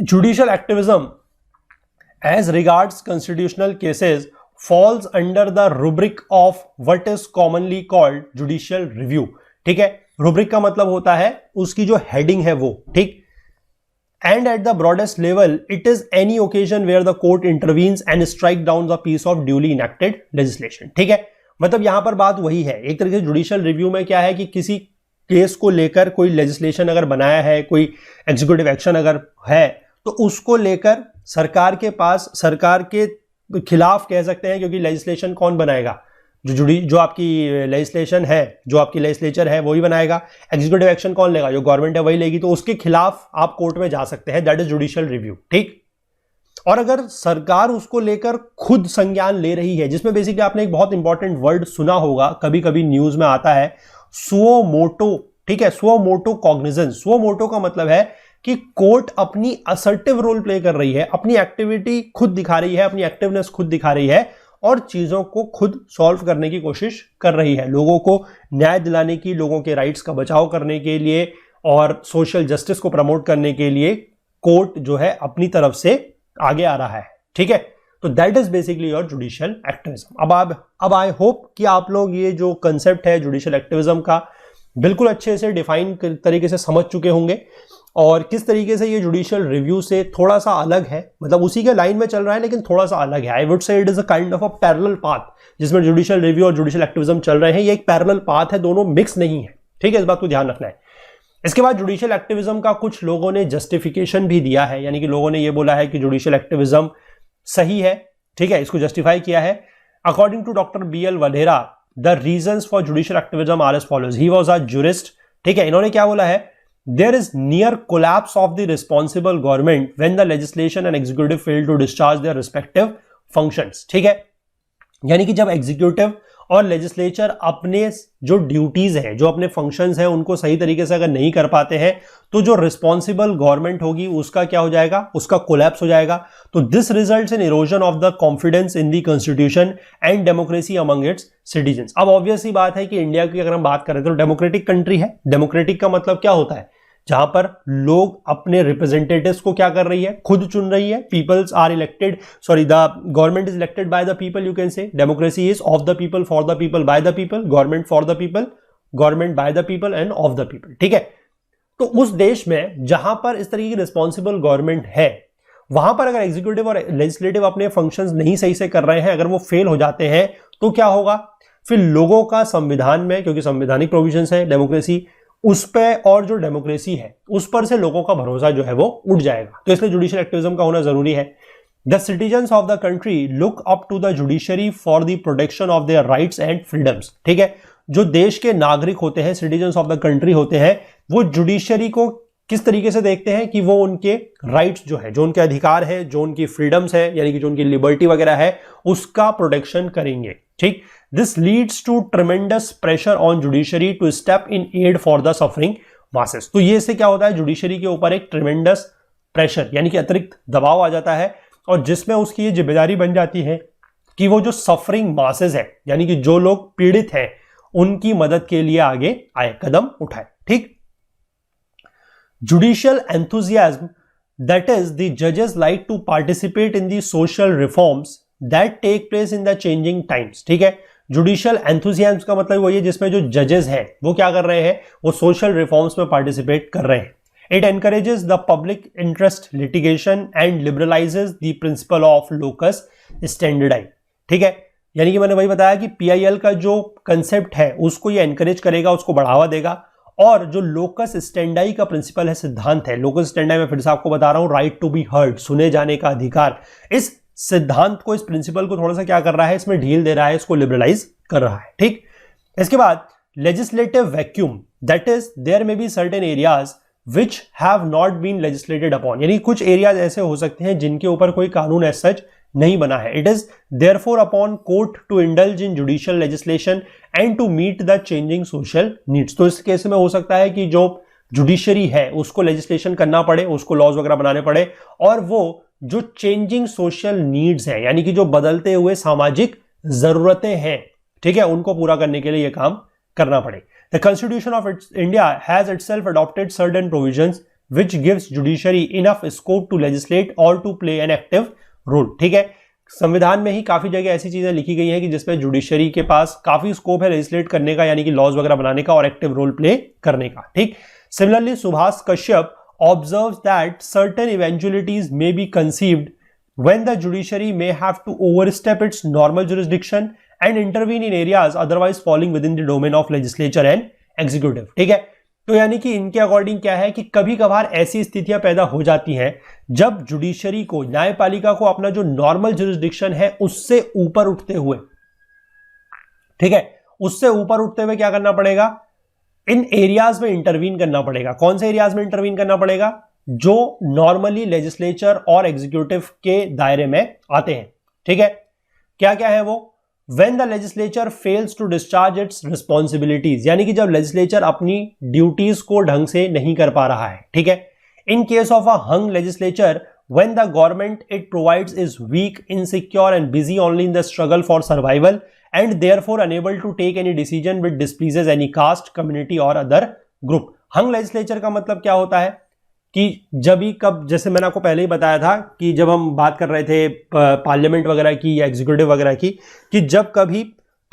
Judicial activism as regards constitutional cases falls under the rubric of what is commonly called judicial review, ठीक है। rubric का मतलब होता है उसकी जो heading है वो, ठीक। and at the broadest level it is any occasion where the court intervenes and strike down the piece of duly enacted legislation, ठीक है। मतलब यहां पर बात वही है, एक तरीके से जुडिशियल रिव्यू में क्या है कि किसी केस को लेकर कोई लेजिस्लेशन अगर बनाया है, कोई एग्जीक्यूटिव एक्शन अगर है, तो उसको लेकर सरकार के पास, सरकार के खिलाफ कह सकते हैं, क्योंकि लेजिस्लेशन कौन बनाएगा, जो आपकी लेजिस्लेशन है, जो आपकी लेजिस्लेचर है वही बनाएगा, एग्जीक्यूटिव एक्शन कौन लेगा, जो गवर्नमेंट है वही लेगी, तो उसके खिलाफ आप कोर्ट में जा सकते हैं, दैट इज जुडिशियल रिव्यू, ठीक। और अगर सरकार उसको लेकर खुद संज्ञान ले रही है, जिसमें बेसिकली आपने एक बहुत इंपॉर्टेंट वर्ड सुना होगा, कभी कभी न्यूज में आता है, सुओ मोटो, ठीक है, suo motu cognizance. Suo motu का मतलब है कि कोर्ट अपनी असर्टिव रोल प्ले कर रही है, अपनी एक्टिविटी खुद दिखा रही है, अपनी एक्टिवनेस खुद दिखा रही है और चीजों को खुद सॉल्व करने की कोशिश कर रही है, लोगों को न्याय दिलाने की, लोगों के राइट्स का बचाव करने के लिए और सोशल जस्टिस को प्रमोट करने के लिए कोर्ट जो है अपनी तरफ से आगे आ रहा है, ठीक है। तो that is basically your judicial activism. अब आई होप कि आप लोग ये जो कंसेप्ट है जुडिशियल एक्टिविज्म का बिल्कुल अच्छे से डिफाइन तरीके से समझ चुके होंगे, और किस तरीके से ये जुडिशियल रिव्यू से थोड़ा सा अलग है, मतलब उसी के लाइन में चल रहा है लेकिन थोड़ा सा अलग है। I would say it is a kind of a parallel path, जिसमें जुडिशियल रिव्यू और जुडिशियल एक्टिविज्म चल रहे हैं, ये एक पैरेलल पाथ है, दोनों मिक्स नहीं है, ठीक है, इस बात को ध्यान रखना है। इसके बाद जुडिशियल एक्टिविज्म का कुछ लोगों ने जस्टिफिकेशन भी दिया है, यानी कि लोगों ने ये बोला है कि जुडिशियल एक्टिविज्म सही है, ठीक है, इसको जस्टिफाई किया है। According to doctor BL Wadhera, the reasons for judicial activism are as follows. He was a jurist, ठीक है, इन्होंने क्या बोला है, there is near collapse of the responsible government when the legislation and executive fail to discharge their respective functions, ठीक है, यानी कि जब एग्जीक्यूटिव और लेजिस्लेचर अपने जो ड्यूटीज हैं, जो अपने फंक्शंस हैं, उनको सही तरीके से अगर नहीं कर पाते हैं, तो जो रिस्पॉन्सिबल गवर्नमेंट होगी उसका क्या हो जाएगा, उसका कोलैप्स हो जाएगा। तो this results in erosion of the confidence in the constitution and democracy among it's citizens. अब ऑब्वियस ही बात है कि इंडिया की अगर हम बात करें तो डेमोक्रेटिक कंट्री है। डेमोक्रेटिक का मतलब क्या होता है, जहां पर लोग अपने रिप्रेजेंटेटिव्स को क्या कर रही है, खुद चुन रही है। Peoples are elected, sorry, the government is elected by the people, you can say democracy is of the people, for the people, by the people, government for the people, government by the people and of the people, ठीक है। तो उस देश में जहां पर इस तरीके की रिस्पॉन्सिबल गवर्नमेंट है, वहां पर अगर एग्जीक्यूटिव और लेजिस्लेटिव अपने फंक्शंस नहीं सही से कर रहे हैं, अगर वो फेल हो जाते हैं, तो क्या होगा, फिर लोगों का संविधान में, क्योंकि संवैधानिक प्रोविजंस है डेमोक्रेसी, उस पर और जो डेमोक्रेसी है उस पर से लोगों का भरोसा जो है वो उठ जाएगा। तो इसलिए जुडिशियल एक्टिविज्म का होना जरूरी है। The citizens of the country look up to the judiciary for the protection of their rights and freedoms, ठीक है। जो देश के नागरिक होते हैं, सिटीजन्स ऑफ द कंट्री होते हैं, वो जुडिशरी को किस तरीके से देखते हैं कि वो उनके राइट्स जो है, जो उनके अधिकार है, जो उनकी फ्रीडम्स है, यानी कि जो उनकी लिबर्टी वगैरह है, उसका प्रोटेक्शन करेंगे, ठीक। This leads to tremendous pressure on judiciary to step in aid for the suffering masses. तो ये इससे क्या होता है, जुडिशरी के ऊपर एक ट्रेमेंडस प्रेशर यानी कि अतिरिक्त दबाव आ जाता है, और जिसमें उसकी ये जिम्मेदारी बन जाती है कि वो जो सफरिंग मासेस है, यानी कि जो लोग पीड़ित हैं, उनकी मदद के लिए आगे आए, कदम उठाए, ठीक। Judicial enthusiasm, that is the judges like to participate in the social reforms that take place in the changing times, ठीक है। जुडिशियल एंथुजियाज्म का मतलब वही है जिसमें जो जजेस हैं वो क्या कर रहे हैं, वो सोशल रिफॉर्म्स में पार्टिसिपेट कर रहे हैं। It encourages the public interest litigation and liberalises the principle of locus standi. ठीक है, यानी कि मैंने वही बताया कि पीआईएल का जो कंसेप्ट है उसको ये एनकरेज करेगा, उसको बढ़ावा देगा। और जो लोकस स्टैंडाई का प्रिंसिपल है, सिद्धांत है, लोकस स्टैंडाई मैं फिर से आपको बता रहा हूं, राइट टू बी हर्ड, सुने जाने का अधिकार, इस सिद्धांत को, इस प्रिंसिपल को थोड़ा सा क्या कर रहा है, इसमें ढील दे रहा है, इसको लिबरलाइज कर रहा है। ठीक, इसके बाद legislative vacuum, that is there may be certain areas which have not been legislated upon, यानी कुछ एरियाज ऐसे हो सकते हैं जिनके ऊपर कोई कानून एज सच नहीं बना है। It is therefore upon court to indulge in judicial legislation and to meet the changing social needs. तो इस केस में हो सकता है कि जो जुडिशरी है उसको लेजिस्लेशन करना पड़े, उसको लॉज वगैरह बनाने पड़े, और वो जो चेंजिंग सोशल नीड्स है, यानी कि जो बदलते हुए सामाजिक जरूरतें हैं, ठीक है, उनको पूरा करने के लिए यह काम करना पड़े। The constitution of India has itself adopted certain provisions which gives judiciary enough scope to legislate और to play an active role. ठीक है, संविधान में ही काफी जगह ऐसी चीजें लिखी गई हैं कि जिसमें जुडिशरी के पास काफी स्कोप है लेजिस्लेट करने का, यानी कि लॉज वगैरह बनाने का और एक्टिव रोल प्ले करने का। ठीक, similarly Subhash Kashyap observes that certain eventualities may be conceived when the judiciary may have to overstep its normal jurisdiction and intervene in areas otherwise falling within the domain of legislature and executive. ठीक है, तो यानी कि इनके according क्या है कि कभी कभार ऐसी स्थितियां पैदा हो जाती हैं जब जुडिशरी को, न्यायपालिका को अपना जो नॉर्मल जुरिसडिक्शन है उससे ऊपर उठते हुए, ठीक है, उससे ऊपर उठते हुए क्या करना पड़ेगा, इन एरियाज में इंटरवीन करना पड़ेगा। कौन से एरियाज में इंटरवीन करना पड़ेगा, जो नॉर्मली लेजिस्लेचर और एग्जीक्यूटिव के दायरे में आते हैं। ठीक है, क्या क्या है वो, When the legislature fails to discharge its responsibilities, यानी कि जब लेजिस्लेचर अपनी ड्यूटीज को ढंग से नहीं कर पा रहा है। ठीक है, in case of a hung legislature, when the government it provides is weak, insecure and busy only in the struggle for survival and therefore unable to take any decision which displeases any caste, community or other group। Hung legislature का मतलब क्या होता है कि जब ही कब, जैसे मैंने आपको पहले ही बताया था कि जब हम बात कर रहे थे पार्लियामेंट वगैरह की या एग्जीक्यूटिव वगैरह की, कि जब कभी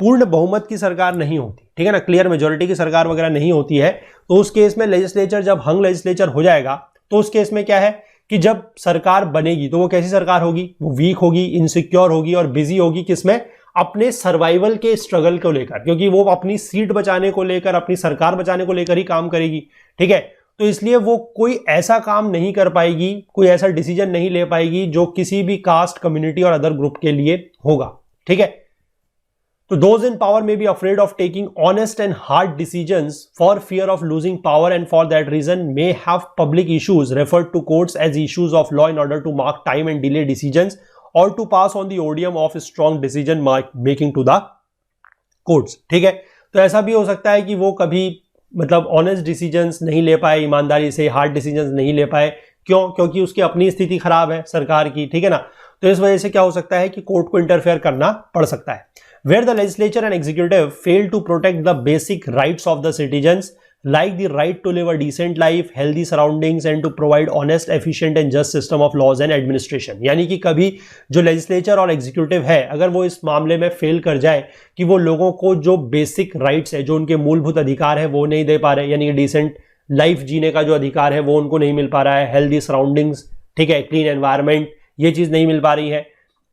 पूर्ण बहुमत की सरकार नहीं होती, ठीक है ना, क्लियर मेजोरिटी की सरकार वगैरह नहीं होती है, तो उस केस में लेजिस्लेचर जब हंग लेजिस्लेचर हो जाएगा, तो उस केस में क्या है कि जब सरकार बनेगी तो वो कैसी सरकार होगी, वो वीक होगी, इनसिक्योर होगी और बिजी होगी, किसमें, अपने सर्वाइवल के स्ट्रगल को लेकर, क्योंकि वो अपनी सीट बचाने को लेकर, अपनी सरकार बचाने को लेकर ही काम करेगी। ठीक है, तो इसलिए वो कोई ऐसा काम नहीं कर पाएगी, कोई ऐसा डिसीजन नहीं ले पाएगी जो किसी भी कास्ट, कम्युनिटी और अदर ग्रुप के लिए होगा। ठीक है, तो those in power may be afraid of taking honest and hard decisions for fear of losing power and for that reason may have public issues referred to courts as issues of law in order to mark time and delay decisions और to pass on the odium of strong decision making to the courts. ठीक है, तो ऐसा भी हो सकता है कि वो कभी मतलब ऑनेस्ट डिसीजंस नहीं ले पाए, ईमानदारी से हार्ड डिसीजंस नहीं ले पाए। क्यों? क्योंकि उसकी अपनी स्थिति खराब है सरकार की। ठीक है ना, तो इस वजह से क्या हो सकता है कि कोर्ट को इंटरफेयर करना पड़ सकता है। Where the legislature and executive fail to protect the basic rights of the citizens like the right to live a decent life, healthy surroundings and to provide honest, efficient and just system of laws and administration। यानी कि कभी जो legislature और executive है अगर वो इस मामले में फेल कर जाए कि वो लोगों को जो बेसिक राइट्स है, जो उनके मूलभूत अधिकार है वो नहीं दे पा रहे, यानी कि डिसेंट लाइफ जीने का जो अधिकार है वो उनको नहीं मिल पा रहा है, हेल्दी सराउंडिंग्स, ठीक है, क्लीन एनवायरनमेंट, ये चीज़ नहीं मिल पा रही है,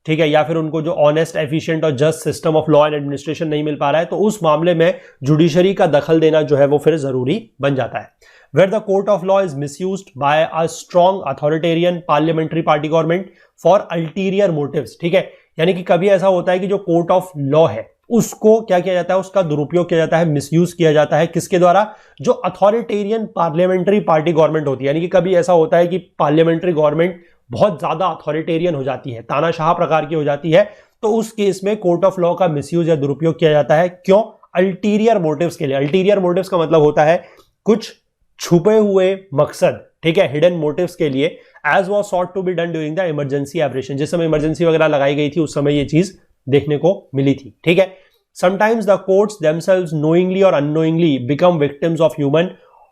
ठीक है, या फिर उनको जो ऑनेस्ट, एफिशिएंट और just system of law and administration नहीं मिल पा रहा है, तो उस मामले में जुडिशरी का दखल देना जो है वो फिर जरूरी बन जाता है। Where the court of law is misused by a strong authoritarian parliamentary party government for ulterior motives. ठीक है, यानी कि कभी ऐसा होता है कि जो कोर्ट ऑफ लॉ है उसको क्या किया जाता है, उसका दुरुपयोग किया जाता है, मिसयूज किया जाता है, किसके द्वारा, जो अथॉरिटेरियन पार्लियामेंट्री पार्टी गवर्नमेंट होती है। यानी कि कभी ऐसा होता है कि पार्लियामेंट्री गवर्नमेंट बहुत ज्यादा अथॉरिटेरियन हो जाती है, तानाशाह प्रकार की हो जाती है, तो उस केस में कोर्ट ऑफ लॉ का मिसयूज या दुरुपयोग किया जाता है। क्यों? अल्टीरियर मोटिव्स के लिए। अल्टीरियर मोटिव्स का मतलब होता है कुछ छुपे हुए मकसद, ठीक है, हिडन मोटिव्स के लिए, as was sought to be done during the emergency operation. जिस समय इमरजेंसी वगैरह लगाई गई थी उस समय ये चीज देखने को मिली थी। ठीक है, sometimes the courts themselves knowingly और unknowingly become victims of human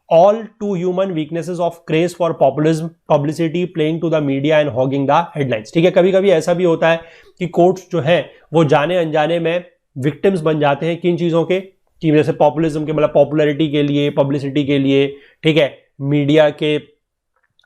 all too human weaknesses of craze for populism, publicity, playing to the media and hogging the headlines। ठीक है, कभी कभी ऐसा भी होता है कि कोर्ट्स जो हैं वो जाने अनजाने में विक्टिम्स बन जाते हैं किन चीज़ों के, कि जैसे पॉपुलिज्म के, मतलब पॉपुलैरिटी के लिए, पब्लिसिटी के लिए, ठीक है, मीडिया के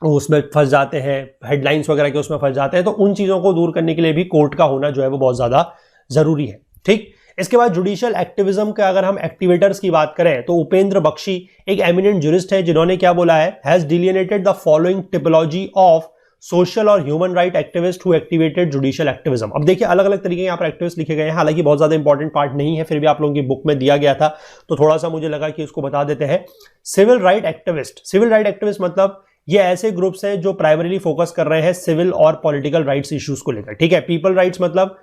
उसमें फंस जाते हैं, हेडलाइंस वगैरह के उसमें फंस जाते हैं, तो उन चीजों को दूर करने के लिए भी कोर्ट का होना जो है वो बहुत ज्यादा जरूरी है। ठीक, इसके बाद जुडिशियल एक्टिविज्म का अगर हम एक्टिवेटर्स की बात करें तो उपेंद्र बख्शी एक एमिनेंट ज्यूरिस्ट है, जिन्होंने क्या बोला है, has delineated the following typology of social और human right activist who activated judicial activism. अब देखिए अलग अलग तरीके के यहाँ पर एक्टिविस्ट लिखे गए हैं, हालांकि बहुत ज्यादा इंपॉर्टेंट पार्ट नहीं है, फिर भी आप लोगों की बुक में दिया गया था तो थोड़ा सा मुझे लगा कि इसको बता देते हैं। Civil right activist, civil right activist मतलब ये ऐसे ग्रुप्स हैं जो प्राइमरीली फोकस कर रहे हैं सिविल और पॉलिटिकल राइट्स इश्यूज को लेकर। ठीक है, पीपल राइट्स मतलब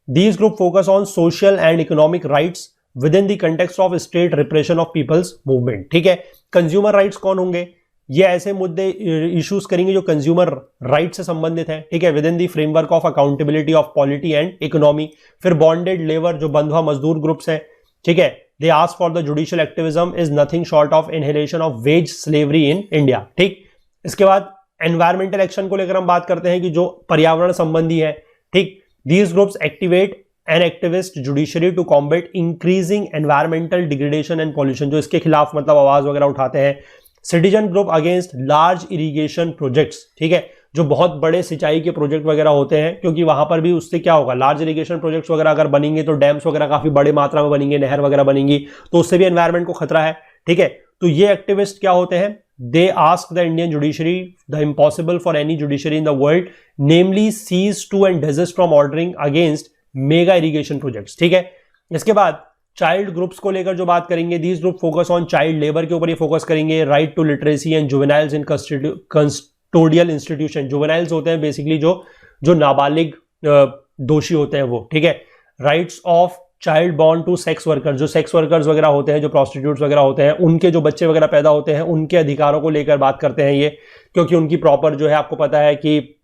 these group focus on social and economic rights with in the context of state repression of people's movement. ठीक है, कंज्यूमर राइट्स कौन होंगे, ये ऐसे मुद्दे इश्यूज करेंगे जो कंज्यूमर राइट से संबंधित है। ठीक है, with in the framework of accountability of polity and economy. फिर बॉन्डेड लेबर जो बंधुआ मजदूर ग्रुप्स हैं, ठीक है, they ask for the judicial activism is nothing short of inhalation of ways slavery in India. ठीक, इसके बाद एनवायरमेंटल एक्शन को लेकर हम बात करते हैं कि जो पर्यावरण संबंधी है। ठीक, these groups activate an activist judiciary to combat increasing environmental degradation and pollution, जो इसके खिलाफ मतलब आवाज वगैरह उठाते हैं। Citizen group against large irrigation projects, ठीक है, जो बहुत बड़े सिंचाई के प्रोजेक्ट वगैरह होते हैं, क्योंकि वहां पर भी उससे क्या होगा, लार्ज इरिगेशन प्रोजेक्ट्स वगैरह अगर बनेंगे तो डैम्स वगैरह काफी बड़े मात्रा में बनेंगे, नहर वगैरह बनेंगी, तो उससे भी एनवायरमेंट को खतरा है। ठीक है, तो ये एक्टिविस्ट क्या होते हैं, they ask the Indian judiciary the impossible for any judiciary in the world, namely cease to and desist from ordering against mega irrigation projects. ठीक है, इसके बाद चाइल्ड ग्रुप्स को लेकर जो बात करेंगे, these group focus on child labour के ऊपर ये फोकस करेंगे। Right to literacy and juveniles in custodial institution, juveniles होते हैं बेसिकली जो नाबालिग दोषी होते हैं वो। ठीक है, rights of child born to sex workers, जो सेक्स वर्कर्स वगैरह होते हैं, जो प्रोस्टिट्यूट्स वगैरह होते हैं, उनके जो बच्चे वगैरह पैदा होते हैं उनके अधिकारों को लेकर बात करते हैं ये, क्योंकि उनकी प्रॉपर जो है आपको पता है कि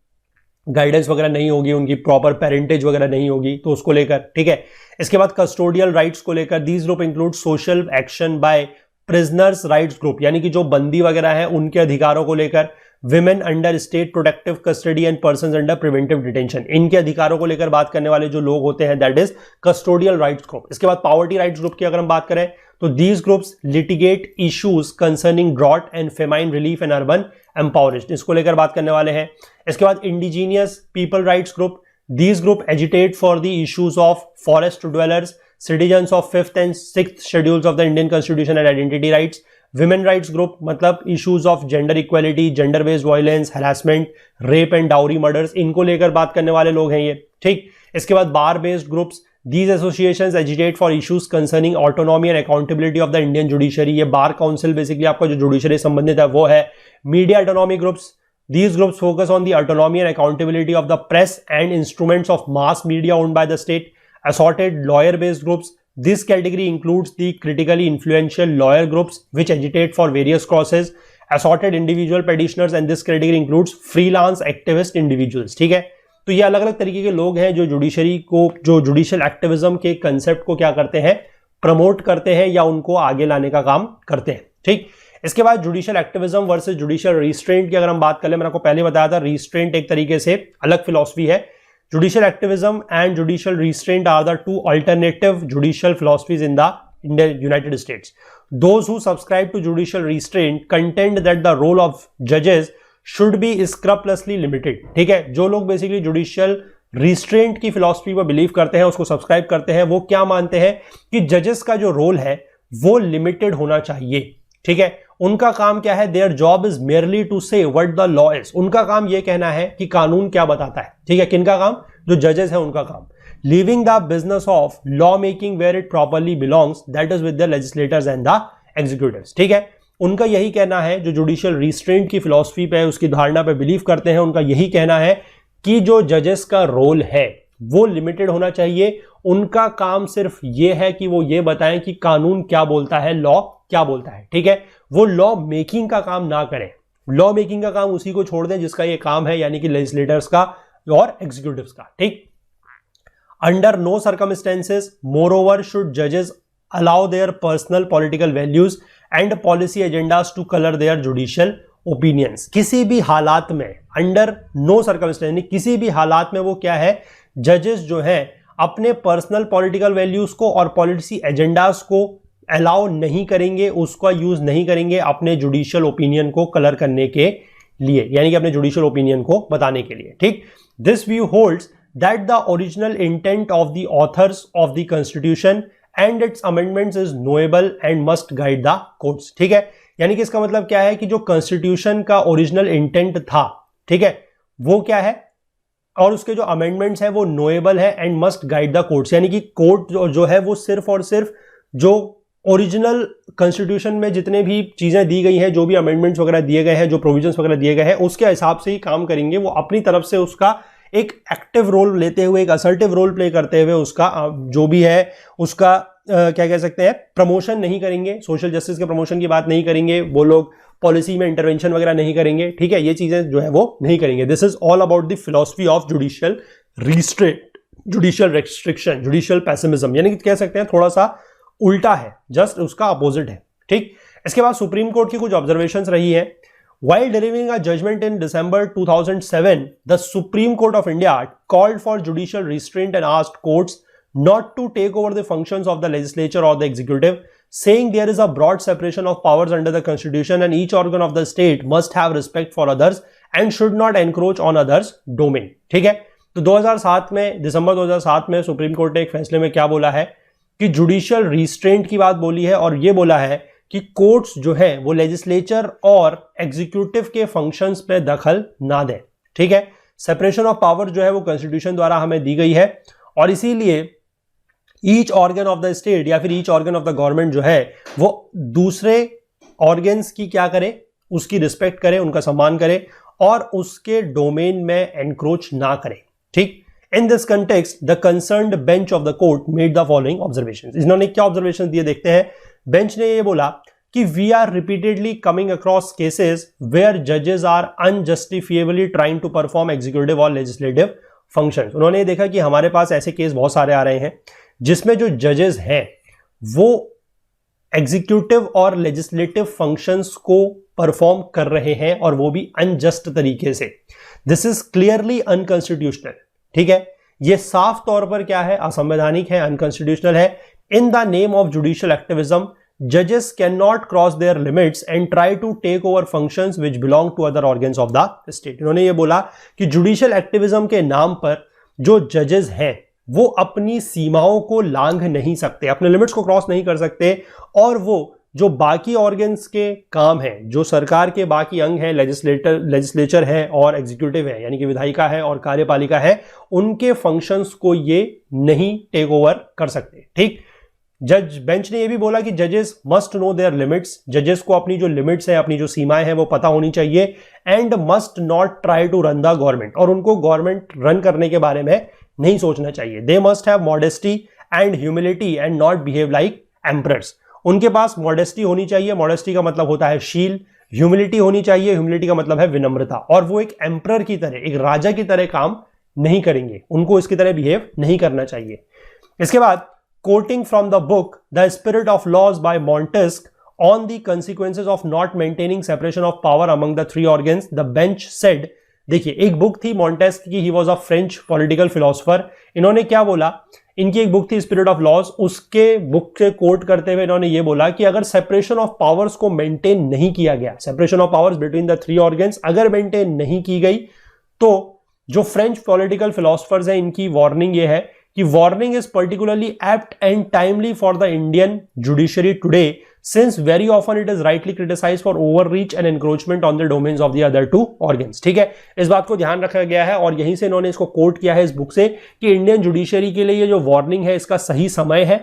गाइडेंस वगैरह नहीं होगी, उनकी प्रॉपर पेरेंटेज वगैरह नहीं होगी, तो उसको लेकर। ठीक है, इसके बाद कस्टोडियल राइट्स को लेकर, these group include social action by prisoners rights group, यानी कि जो बंदी वगैरह है उनके अधिकारों को लेकर। Women under state protective custody and persons under preventive detention, इनके अधिकारों को लेकर बात करने वाले जो लोग होते हैं, that is custodial rights group. इसके बाद पॉवर्टी राइट्स ग्रुप की अगर हम बात करें तो these groups litigate issues concerning drought and famine relief and urban empowering, इसको लेकर बात करने वाले हैं। इसके बाद indigenous people rights group, these group agitate for the issues of forest dwellers, citizens of 5th and 6th schedules of the Indian constitution and identity rights. Women rights group मतलब issues of gender equality, gender based violence, harassment, rape and dowry murders, इनको लेकर बात करने वाले लोग हैं ये। ठीक, इसके बाद bar based groups, these associations agitate for issues concerning autonomy and accountability of the Indian judiciary, ये बार काउंसिल बेसिकली आपका जो जुडिशरी संबंधित है वो है। Media autonomy groups, these groups focus on the autonomy and accountability of the press and instruments of mass media owned by the state. Assorted lawyer based groups, this category includes the critically influential lawyer groups which agitate for various causes. Assorted individual petitioners, and this category includes freelance activist individuals. ठीक है, तो ये अलग अलग तरीके के लोग हैं जो जुडिशरी को, जो जुडिशियल एक्टिविज्म के कंसेप्ट को क्या करते हैं, प्रमोट करते हैं या उनको आगे लाने का काम करते हैं। ठीक, इसके बाद judicial activism versus judicial restraint की अगर हम बात करें, मैंने आपको पहले बताया था रिस्ट्रेंट एक तरीके से अलग फिलॉसफी है। Judicial activism and judicial restraint are the two alternative judicial philosophies in the United States. Those who subscribe to judicial restraint contend that the role of जजेस शुड बी स्क्रपलेसली लिमिटेड। ठीक है, जो लोग basically judicial restraint की philosophy पर believe करते हैं, उसको सब्सक्राइब करते हैं, वो क्या मानते हैं कि जजेस का जो रोल है वो लिमिटेड होना चाहिए। ठीक है, उनका काम क्या है, their job is merely to say what the law is, उनका काम यह कहना है कि कानून क्या बताता है। ठीक है, किनका काम, जो जजेस है उनका काम। Leaving the business of law making where it properly belongs, that is with the legislators and the executives. ठीक है, उनका यही कहना है, जो जुडिशियल रिस्ट्रेंट की फिलॉसफी पे, उसकी धारणा पे बिलीव करते हैं, उनका यही कहना है कि जो जजेस का रोल है वो लिमिटेड होना चाहिए। उनका काम सिर्फ ये है कि वो ये बताएं कि कानून क्या बोलता है, लॉ क्या बोलता है। ठीक है, वो लॉ मेकिंग का काम ना करें, लॉ मेकिंग का काम उसी को छोड़ दें जिसका ये काम है, यानी कि लेजिस्लेटर्स का और एग्जीक्यूटिव्स का। ठीक, under no circumstances moreover should जजेस allow their personal political values and policy agendas to colour their judicial opinions. किसी भी हालात में, अंडर नो सर्कमस्टेंस, किसी भी हालात में वो क्या है, जजेस जो है अपने पर्सनल पॉलिटिकल वैल्यूज को और पॉलिसी एजेंडास को अलाउ नहीं करेंगे, उसका यूज नहीं करेंगे अपने जुडिशियल ओपिनियन को कलर करने के लिए, यानी कि अपने जुडिशियल ओपिनियन को बताने के लिए। ठीक, this view holds that the original intent of the author's of the constitution and it's amendments is knowable and must guide the courts. ठीक है, यानी कि इसका मतलब क्या है कि जो कॉन्स्टिट्यूशन का ओरिजिनल इंटेंट था, ठीक है, वो क्या है, और उसके जो अमेंडमेंट्स है वो नोएबल है and must guide the courts, यानी कि कोर्ट जो है वो सिर्फ और सिर्फ जो ओरिजिनल कॉन्स्टिट्यूशन में जितने भी चीजें दी गई हैं, जो भी अमेंडमेंट्स वगैरह दिए गए हैं, जो प्रोविजंस वगैरह दिए गए हैं, उसके हिसाब से ही काम करेंगे। वो अपनी तरफ से उसका एक एक्टिव रोल लेते हुए, एक असर्टिव रोल प्ले करते हुए उसका जो भी है उसका क्या कह सकते हैं, प्रमोशन नहीं करेंगे, सोशल जस्टिस के प्रमोशन की बात नहीं करेंगे, वो लोग पॉलिसी में इंटरवेंशन वगैरह नहीं करेंगे। ठीक है, ये चीजें जो है वो नहीं करेंगे। This is all about the philosophy of judicial restraint, judicial restriction, judicial pessimism, यानी कि कह सकते हैं थोड़ा सा उल्टा है, जस्ट उसका अपोजिट है। ठीक, इसके बाद सुप्रीम कोर्ट की कुछ ऑब्जर्वेशंस रही है। While delivering a judgment in December 2007, the Supreme Court of India called for judicial restraint and asked courts not to take over the functions of the legislature or the executive, saying there is a broad separation of powers under the Constitution and each organ of the state must have respect for others and should not encroach on others' domain. ठीक है, तो 2007 में, दिसंबर 2007 में supreme court ने एक फैसले में क्या बोला है कि जुडिशियल रिस्ट्रेंट की बात बोली है, और ये बोला है कि कोर्ट्स जो है वो लेजिस्लेचर और एग्जीक्यूटिव के फंक्शंस पे दखल ना दें। ठीक है, सेपरेशन ऑफ पावर जो है वो कॉन्स्टिट्यूशन द्वारा हमें दी गई है, और इसीलिए each organ of the state या फिर each organ of the government जो है वो दूसरे ऑर्गन्स की क्या करे, उसकी रिस्पेक्ट करे, उनका सम्मान करे और उसके डोमेन में एनक्रोच ना करे। ठीक, in this context the concerned bench of the court made the following observations. इन्होंने क्या ऑब्जर्वेशंस दिए देखते हैं। बेंच ने ये बोला कि we are repeatedly coming across cases where जजेस are unjustifiably trying to perform executive और लेजिस्लेटिव फंक्शंस। उन्होंने ये देखा कि हमारे पास ऐसे केस बहुत सारे आ रहे हैं जिसमें जो जजेस हैं वो एग्जीक्यूटिव और लेजिस्लेटिव फंक्शंस को परफॉर्म कर रहे हैं, और वो भी अनजस्ट तरीके से। This is clearly unconstitutional. ठीक है, ये साफ तौर पर क्या है, असंवैधानिक है, अनकॉन्स्टिट्यूशनल है। In the name of judicial activism, judges cannot cross their limits and try to take over functions which belong to other organs of the state. इन्होंने ये बोला कि जुडिशियल एक्टिविज्म के नाम पर जो जजेस हैं वो अपनी सीमाओं को लांघ नहीं सकते, अपने लिमिट्स को क्रॉस नहीं कर सकते, और वो जो बाकी ऑर्गन्स के काम हैं, जो सरकार के बाकी अंग हैं, लेजिस्लेचर है और एग्जीक्यूटिव है, यानी कि विधायिका है और कार्यपालिका है, उनके फंक्शंस को ये नहीं टेक ओवर कर सकते। ठीक, जज बेंच ने यह भी बोला कि जजेस मस्ट नो देयर लिमिट्स, जजेस को अपनी जो लिमिट्स है, अपनी जो सीमाएं हैं वो पता होनी चाहिए, and must not try to run the government, और उनको गवर्नमेंट रन करने के बारे में नहीं सोचना चाहिए। They must have modesty and humility and not behave like emperors. उनके पास मॉडेस्टी होनी चाहिए, मॉडेस्टी का मतलब होता है शील, ह्यूमिलिटी होनी चाहिए, ह्यूमिलिटी का मतलब है विनम्रता, और वो एक एम्परर की तरह, एक राजा की तरह काम नहीं करेंगे, उनको इसकी तरह बिहेव नहीं करना चाहिए। इसके बाद quoting from the book The Spirit of Laws by Montesquieu on the consequences of not maintaining separation of power among the three organs, the bench said, देखिए एक बुक थी मॉन्टेस्क्यू की, he was a French political philosopher. इन्होंने क्या बोला, इनकी एक book थी स्पिरिट ऑफ लॉज, उसके बुक से कोट करते हुए इन्होंने ये बोला कि अगर सेपरेशन ऑफ पावर्स को मेंटेन नहीं किया गया, separation of powers between the three organs अगर मेंटेन नहीं की गई, तो जो फ्रेंच पॉलिटिकल फिलोसफर्स हैं इनकी वार्निंग ये है कि warning is particularly apt and timely for the Indian judiciary today, since very often it is rightly criticised for overreach and encroachment on the domains of the other two organs. ठीक है, इस बात को ध्यान रखा गया है और यहीं से इन्होंने इसको कोट किया है इस बुक से कि इंडियन जुडिशरी के लिए ये जो वार्निंग है इसका सही समय है,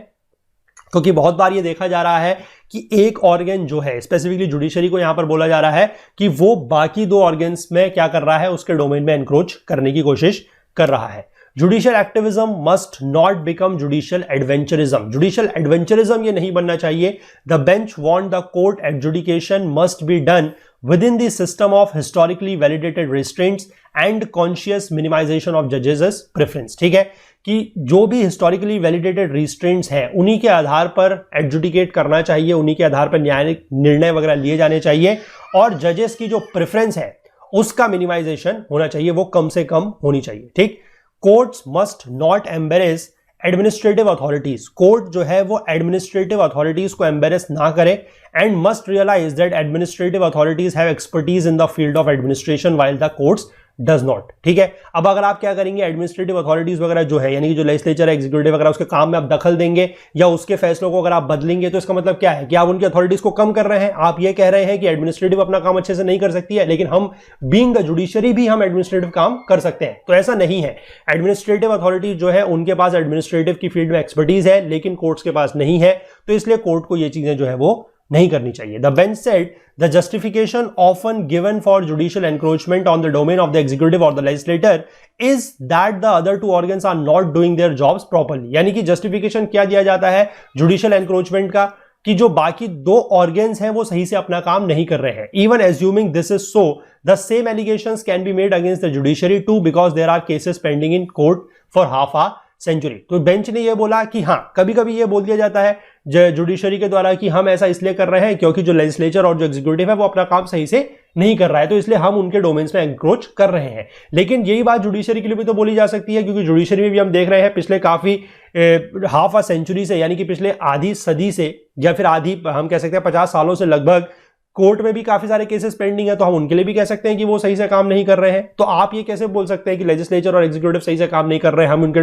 क्योंकि बहुत बार ये देखा जा रहा है कि एक ऑर्गन जो है, स्पेसिफिकली जुडिशरी को यहां पर बोला जा रहा है कि वो बाकी दो ऑर्गन्स में क्या कर रहा है, उसके डोमेन में एनक्रोच करने की कोशिश कर रहा है। Judicial activism must not become judicial adventurism, judicial adventurism ये नहीं बनना चाहिए। The bench want the court adjudication must be done within the system of historically validated restraints and conscious minimization of judges' preference। ठीक है, कि जो भी historically validated restraints हैं उन्हीं के आधार पर एडजुडिकेट करना चाहिए, उन्हीं के आधार पर न्यायिक निर्णय वगैरह लिए जाने चाहिए, और जजेस की जो प्रेफरेंस है उसका मिनिमाइजेशन होना चाहिए, वो कम से कम होनी चाहिए। ठीक, courts must not embarrass administrative authorities, court जो है वो एडमिनिस्ट्रेटिव अथॉरिटीज को एम्बेरस ना करे and must realise that administrative authorities have expertise in the field of administration while the courts does not. ठीक है, अब अगर आप क्या करेंगे, एडमिनिस्ट्रेटिव अथॉरिटीज वगैरह जो है यानी कि जो लेजिस्लेचर है, एग्जीक्यूटिव वगैरह, उसके काम में आप दखल देंगे या उसके फैसलों को अगर आप बदलेंगे तो इसका मतलब क्या है कि आप उनकी अथॉरिटीज को कम कर रहे हैं। आप ये कह रहे हैं कि एडमिनिस्ट्रेटिव अपना काम अच्छे से नहीं कर सकती है, लेकिन हम बीइंग द जुडिशरी भी हम एडमिनिस्ट्रेटिव काम कर सकते हैं। तो ऐसा नहीं है, एडमिनिस्ट्रेटिव अथॉरिटीज जो है उनके पास एडमिनिस्ट्रेटिव की फील्ड में एक्सपर्टीज है लेकिन कोर्ट्स के पास नहीं है, तो इसलिए कोर्ट को ये चीजें जो है वो नहीं करनी चाहिए। The bench said the justification often given for judicial encroachment on the domain of the executive और the legislator is that the other two organs are not doing their jobs properly. यानी कि जस्टिफिकेशन क्या दिया जाता है judicial encroachment का कि जो बाकी दो ऑर्गन्स हैं वो सही से अपना काम नहीं कर रहे हैं। Even assuming this is so the same allegations can be made against the judiciary too because there are cases pending in court for half a century. तो बेंच ने यह बोला कि हाँ, कभी कभी यह बोल दिया जाता है जुडिशरी के द्वारा कि हम ऐसा इसलिए कर रहे हैं क्योंकि जो लेजिस्लेचर और जो एग्जीक्यूटिव है वो अपना काम सही से नहीं कर रहा है, तो इसलिए हम उनके डोमेन्स में एंक्रोच कर रहे हैं। लेकिन यही बात जुडिशरी के लिए भी तो बोली जा सकती है, क्योंकि जुडिशरी में भी हम देख रहे हैं पिछले काफी हाफ आ सेंचुरी से, यानी कि पिछले आधी सदी से या फिर आधी हम कह सकते हैं 50 सालों से लगभग कोर्ट में भी काफी सारे केसेस पेंडिंग है, तो हम उनके लिए भी कह सकते हैं कि वो सही से काम नहीं कर रहे हैं। तो आप ये कैसे बोल सकते हैं कि लेजिस्लेचर और एग्जीक्यूटिव सही से काम नहीं कर रहे हैं, हम उनके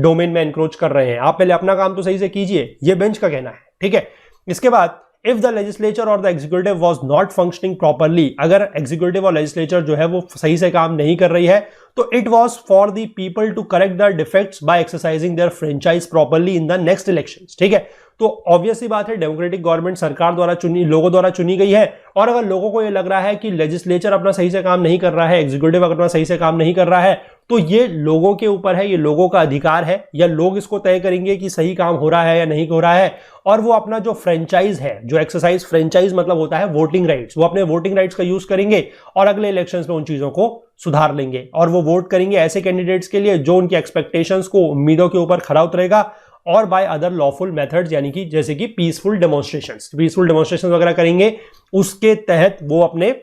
डोमेन में एनक्रोच कर रहे हैं? आप पहले अपना काम तो सही से कीजिए, ये बेंच का कहना है। ठीक है, इसके बाद इफ द लेजिस्लेचर और the executive was not functioning properly, अगर एग्जीक्यूटिव और लेजिस्लेचर जो है वो सही से काम नहीं कर रही है, तो it was for the people to correct the defects by exercising their franchise properly in the next elections. ठीक है, तो ऑब्वियस सी बात है, डेमोक्रेटिक गवर्नमेंट सरकार द्वारा चुनी, लोगों द्वारा चुनी गई है, और अगर लोगों को यह लग रहा है कि लेजिस्लेचर अपना सही से काम नहीं कर रहा है, एग्जीक्यूटिव अपना सही से काम नहीं कर रहा है, तो ये लोगों के ऊपर है, ये लोगों का अधिकार है, या लोग इसको तय करेंगे कि सही काम हो रहा है या नहीं हो रहा है, और वो अपना जो फ्रेंचाइज है, जो एक्सरसाइज, फ्रेंचाइज मतलब होता है वोटिंग राइट्स, वो अपने वोटिंग राइट्स का यूज करेंगे और अगले इलेक्शंस में उन चीजों को सुधार लेंगे, और वो वोट करेंगे ऐसे कैंडिडेट्स के लिए जो उनकी एक्सपेक्टेशंस को, उम्मीदों के ऊपर खरा उतरेगा, और बाय अदर लॉफुल मेथड्स, यानी कि जैसे कि पीसफुल डेमोन्स्ट्रेशंस वगैरह करेंगे। उसके तहत वो अपने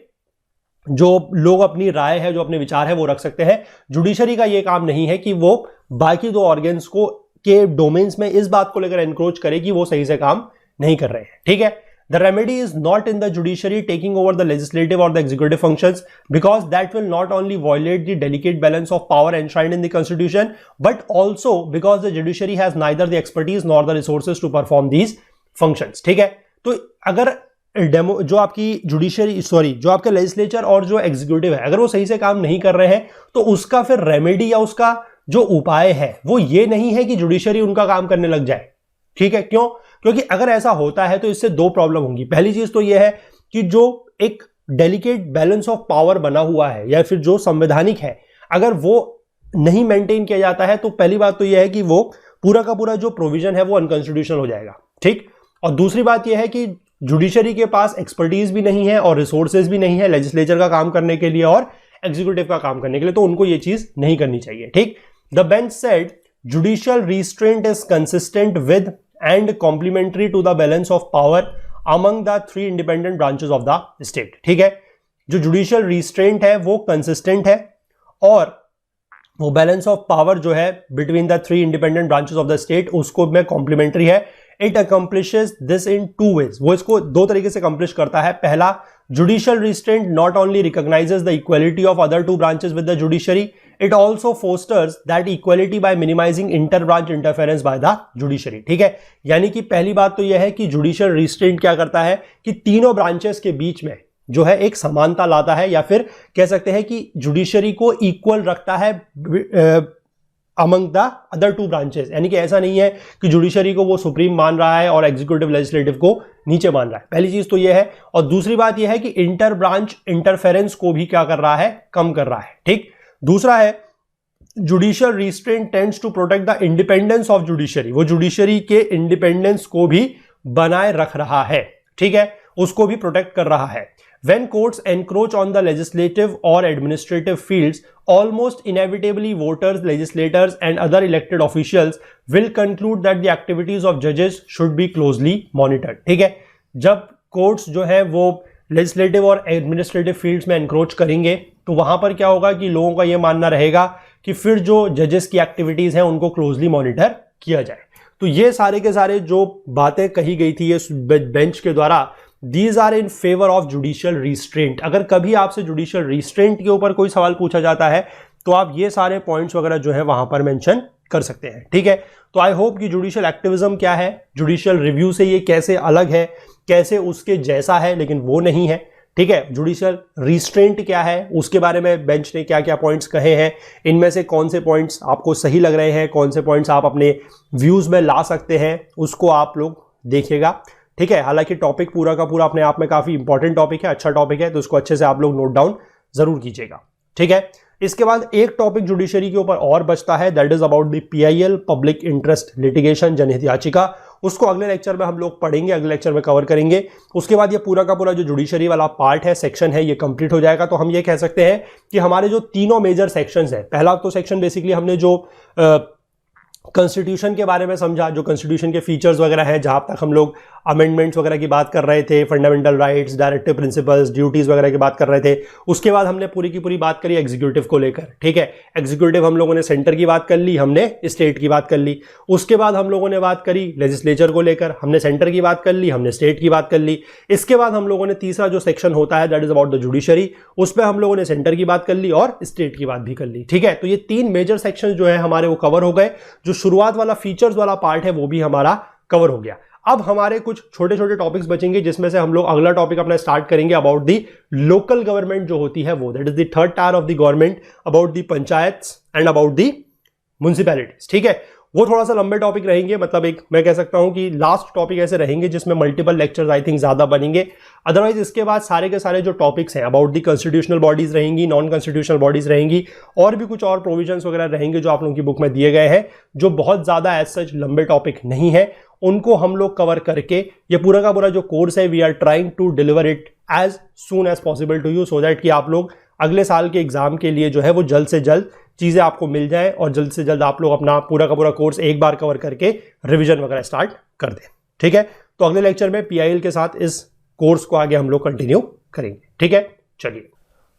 जो लोग अपनी राय है, जो अपने विचार है वो रख सकते हैं। जुडिशरी का ये काम नहीं है कि वो बाकी दो ऑर्गन्स को के डोमेन्स में इस बात को लेकर एनक्रोच करे कि वो सही से काम नहीं कर रहे हैं। ठीक है, the remedy is not in the judiciary taking over the legislative or the executive functions, because that will not only violate the delicate balance of power enshrined in the constitution, but also because the judiciary has neither the expertise nor the resources to perform these functions। ठीक है, तो अगर जो आपकी judiciary जो आपका legislature और जो एग्जीक्यूटिव है, अगर वो सही से काम नहीं कर रहे हैं, तो उसका फिर रेमेडी या उसका जो उपाय है वो ये नहीं है कि जुडिशरी उनका काम करने लग जाए। ठीक है, क्यों? क्योंकि अगर ऐसा होता है तो इससे दो प्रॉब्लम होंगी। पहली चीज तो यह है कि जो एक डेलिकेट बैलेंस ऑफ पावर बना हुआ है या फिर जो संवैधानिक है, अगर वो नहीं मेंटेन किया जाता है तो पहली बात तो यह है कि वो पूरा का पूरा जो प्रोविजन है वो अनकॉन्स्टिट्यूशनल हो जाएगा। ठीक, और दूसरी बात यह है कि जुडिशरी के पास एक्सपर्टीज भी नहीं है और रिसोर्सेज भी नहीं है लेजिस्लेचर का काम करने के लिए और एग्जीक्यूटिव का काम करने के लिए, तो उनको ये चीज नहीं करनी चाहिए। ठीक, the bench said judicial restraint is consistent with and complementary to the balance of power among the three independent branches of the state। ठीक है, जो जुडिशियल रिस्ट्रेंट है वो कंसिस्टेंट है और वो बैलेंस ऑफ पावर जो है between the three independent branches of the state उसको में कॉम्प्लीमेंट्री है। It accomplishes this in two ways, वो इसको दो तरीके से अकम्प्लिश करता है। पहला, judicial restraint not only recognises the equality of other two branches with the judiciary, it also fosters that equality by minimizing inter-branch interference by the judiciary। ठीक है, यानी कि पहली बात तो यह है कि जुडिशियल रिस्ट्रेंट क्या करता है कि तीनों ब्रांचेस के बीच में जो है एक समानता लाता है, या फिर कह सकते हैं कि जुडिशरी को इक्वल रखता है among the other two branches. यानी कि ऐसा नहीं है कि जुडिशरी को वो सुप्रीम मान रहा है और एग्जीक्यूटिव लेजिस्लेटिव को नीचे मान रहा है। पहली चीज तो यह है, और दूसरी बात यह है कि इंटर ब्रांच इंटरफेरेंस को भी क्या कर रहा है, कम कर रहा है। ठीक, दूसरा है judicial restraint tends to protect the independence of judiciary, वो जुडिशरी के इंडिपेंडेंस को भी बनाए रख रहा है। ठीक है, उसको भी प्रोटेक्ट कर रहा है। When courts encroach on the legislative or administrative fields, almost inevitably voters, legislators and other elected officials will conclude that the activities of judges should be closely monitored। ठीक है, जब कोर्ट्स जो है वो लेजिस्लेटिव और एडमिनिस्ट्रेटिव फील्ड्स में encroach करेंगे तो वहां पर क्या होगा कि लोगों का यह मानना रहेगा कि फिर जो जजेस की एक्टिविटीज हैं उनको क्लोजली मॉनिटर किया जाए। तो ये सारे के सारे जो बातें कही गई थी ये बेंच के द्वारा, these are in favour of judicial restraint. अगर कभी आपसे जुडिशियल रिस्ट्रेंट के ऊपर कोई सवाल पूछा जाता है तो आप ये सारे पॉइंट्स वगैरह जो है वहां पर मेंशन कर सकते हैं, ठीक है। तो आई होप कि जुडिशियल एक्टिविज्म क्या है, जुडिशियल रिव्यू से ये कैसे अलग है, कैसे उसके जैसा है लेकिन वो नहीं है, ठीक है। जुडिशियल रिस्ट्रेंट क्या है, उसके बारे में बेंच ने क्या क्या पॉइंट्स कहे हैं, इनमें से कौन से पॉइंट्स आपको सही लग रहे हैं, कौन से पॉइंट्स आप अपने व्यूज में ला सकते हैं, उसको आप लोग देखिएगा, ठीक है। हालांकि टॉपिक पूरा का पूरा अपने आप में काफी इंपॉर्टेंट टॉपिक है, अच्छा टॉपिक है, तो उसको अच्छे से आप लोग नोट डाउन जरूर कीजिएगा, ठीक है। इसके बाद एक टॉपिक जुडिशरी के ऊपर और बचता है, that is about the PIL, public interest litigation, जनहित याचिका। उसको अगले लेक्चर में हम लोग पढ़ेंगे, अगले लेक्चर में कवर करेंगे। उसके बाद ये पूरा का पूरा जो जुडिशरी वाला पार्ट है, सेक्शन है, ये कंप्लीट हो जाएगा। तो हम ये कह सकते हैं कि हमारे जो तीनों मेजर सेक्शंस हैं, पहला तो सेक्शन बेसिकली हमने जो कॉन्स्टिट्यूशन के बारे में समझा, जो कॉन्स्टिट्यूशन के फीचर्स वगैरह हैं, जहां तक हम लोग अमेंडमेंट्स वगैरह की बात कर रहे थे, fundamental rights, directive principles, duties वगैरह की बात कर रहे थे। उसके बाद हमने पूरी की पूरी बात करी एग्जीक्यूटिव को लेकर, ठीक है। एग्जीक्यूटिव हम लोगों ने सेंटर की बात कर ली, हमने स्टेट की बात कर ली। उसके बाद हम लोगों ने बात करी लेजिस्लेचर को लेकर, हमने सेंटर की बात कर ली, हमने स्टेट की बात कर ली। इसके बाद हम लोगों ने तीसरा जो सेक्शन होता है that is about the judiciary, उस पर हम लोगों ने सेंटर की बात कर ली और स्टेट की बात भी कर ली, ठीक है। तो ये तीन मेजर सेक्शन जो है हमारे वो कवर हो गए। जो शुरुआत वाला फीचर्स वाला पार्ट है वो भी हमारा कवर हो गया। अब हमारे कुछ छोटे छोटे टॉपिक्स बचेंगे जिसमें से हम लोग अगला टॉपिक अपना स्टार्ट करेंगे अबाउट दी लोकल गवर्नमेंट जो होती है वो, that is the third tier of the government, about the panchayats and about the municipalities, ठीक है। वो थोड़ा सा लंबे टॉपिक रहेंगे, मतलब एक मैं कह सकता हूं कि लास्ट टॉपिक ऐसे रहेंगे जिसमें मल्टीपल लेक्चर्स आई थिंक ज्यादा बनेंगे। अदरवाइज इसके बाद सारे के सारे जो टॉपिक्स हैं अबाउट दी कॉन्स्टिट्यूशनल बॉडीज रहेंगी, नॉन कॉन्स्टिट्यूशनल बॉडीज रहेंगी, और भी कुछ और प्रोविजंस वगैरह रहेंगे जो आप लोगों की बुक में दिए गए हैं, जो बहुत ज्यादा एज सच लंबे टॉपिक नहीं है। उनको हम लोग कवर करके ये पूरा का पूरा जो कोर्स है we are trying to deliver it as soon as possible to you, so that कि आप लोग अगले साल के एग्जाम के लिए जो है वो जल्द से जल्द चीजें आपको मिल जाए और जल्द से जल्द आप लोग अपना पूरा का पूरा कोर्स एक बार कवर करके रिवीजन वगैरह स्टार्ट कर दें, ठीक है। तो अगले लेक्चर में PIL के साथ इस कोर्स को आगे हम लोग कंटिन्यू करेंगे, ठीक है। चलिए,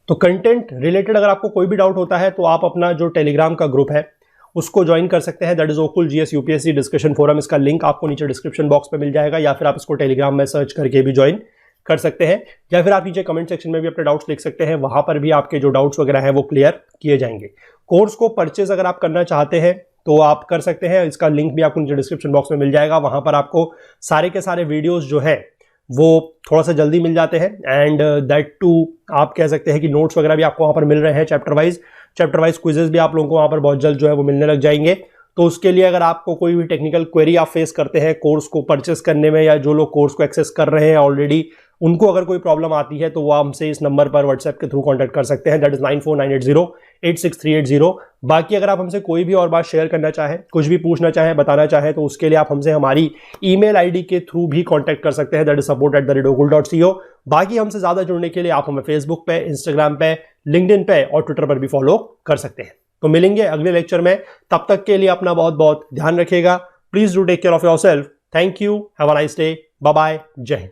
तो कंटेंट रिलेटेड अगर आपको कोई भी डाउट होता है तो आप अपना जो टेलीग्राम का ग्रुप है उसको ज्वाइन कर सकते हैं, दैट इज ओकुल GS UPSC डिस्कशन फोरम। इसका लिंक आपको नीचे डिस्क्रिप्शन बॉक्स पे मिल जाएगा, या फिर आप इसको टेलीग्राम में सर्च करके भी ज्वाइन कर सकते हैं, या फिर आप नीचे कमेंट सेक्शन में भी अपने डाउट्स लिख सकते हैं, वहां पर भी आपके जो डाउट्स वगैरह हैं वो क्लियर किए जाएंगे। कोर्स को परचेज अगर आप करना चाहते हैं तो आप कर सकते हैं, इसका लिंक भी आपको नीचे डिस्क्रिप्शन बॉक्स में मिल जाएगा। वहां पर आपको सारे के सारे वीडियोस जो है वो थोड़ा सा जल्दी मिल जाते हैं, एंड दैट टू आप कह सकते हैं कि नोट्स वगैरह भी आपको वहां पर मिल रहे हैं, चैप्टर वाइज क्विजेस भी आप लोगों को वहां पर बहुत जल्द जो है वो मिलने लग जाएंगे। तो उसके लिए अगर आपको कोई भी टेक्निकल क्वेरी आप फेस करते हैं कोर्स को परचेस करने में, या जो लोग कोर्स को एक्सेस कर रहे हैं ऑलरेडी उनको अगर कोई प्रॉब्लम आती है तो वो हमसे इस नंबर पर व्हाट्सएप के थ्रू कांटेक्ट कर सकते हैं, दैट इज 9498086380। बाकी अगर आप हमसे कोई भी और बात शेयर करना चाहें, कुछ भी पूछना चाहें, बताना चाहें, तो उसके लिए आप हमसे हमारी ईमेल आईडी के थ्रू भी कांटेक्ट कर सकते हैं, दैट इज support@okul.co। बाकी हमसे ज्यादा जुड़ने के लिए आप हमें फेसबुक पे, इंस्टाग्राम पे, लिंक्डइन पे और ट्विटर पर भी फॉलो कर सकते हैं। तो मिलेंगे अगले लेक्चर में, तब तक के लिए अपना बहुत बहुत ध्यान रखिएगा। Please do take care of yourself. Thank you, have a nice day, bye bye, जय हिंद।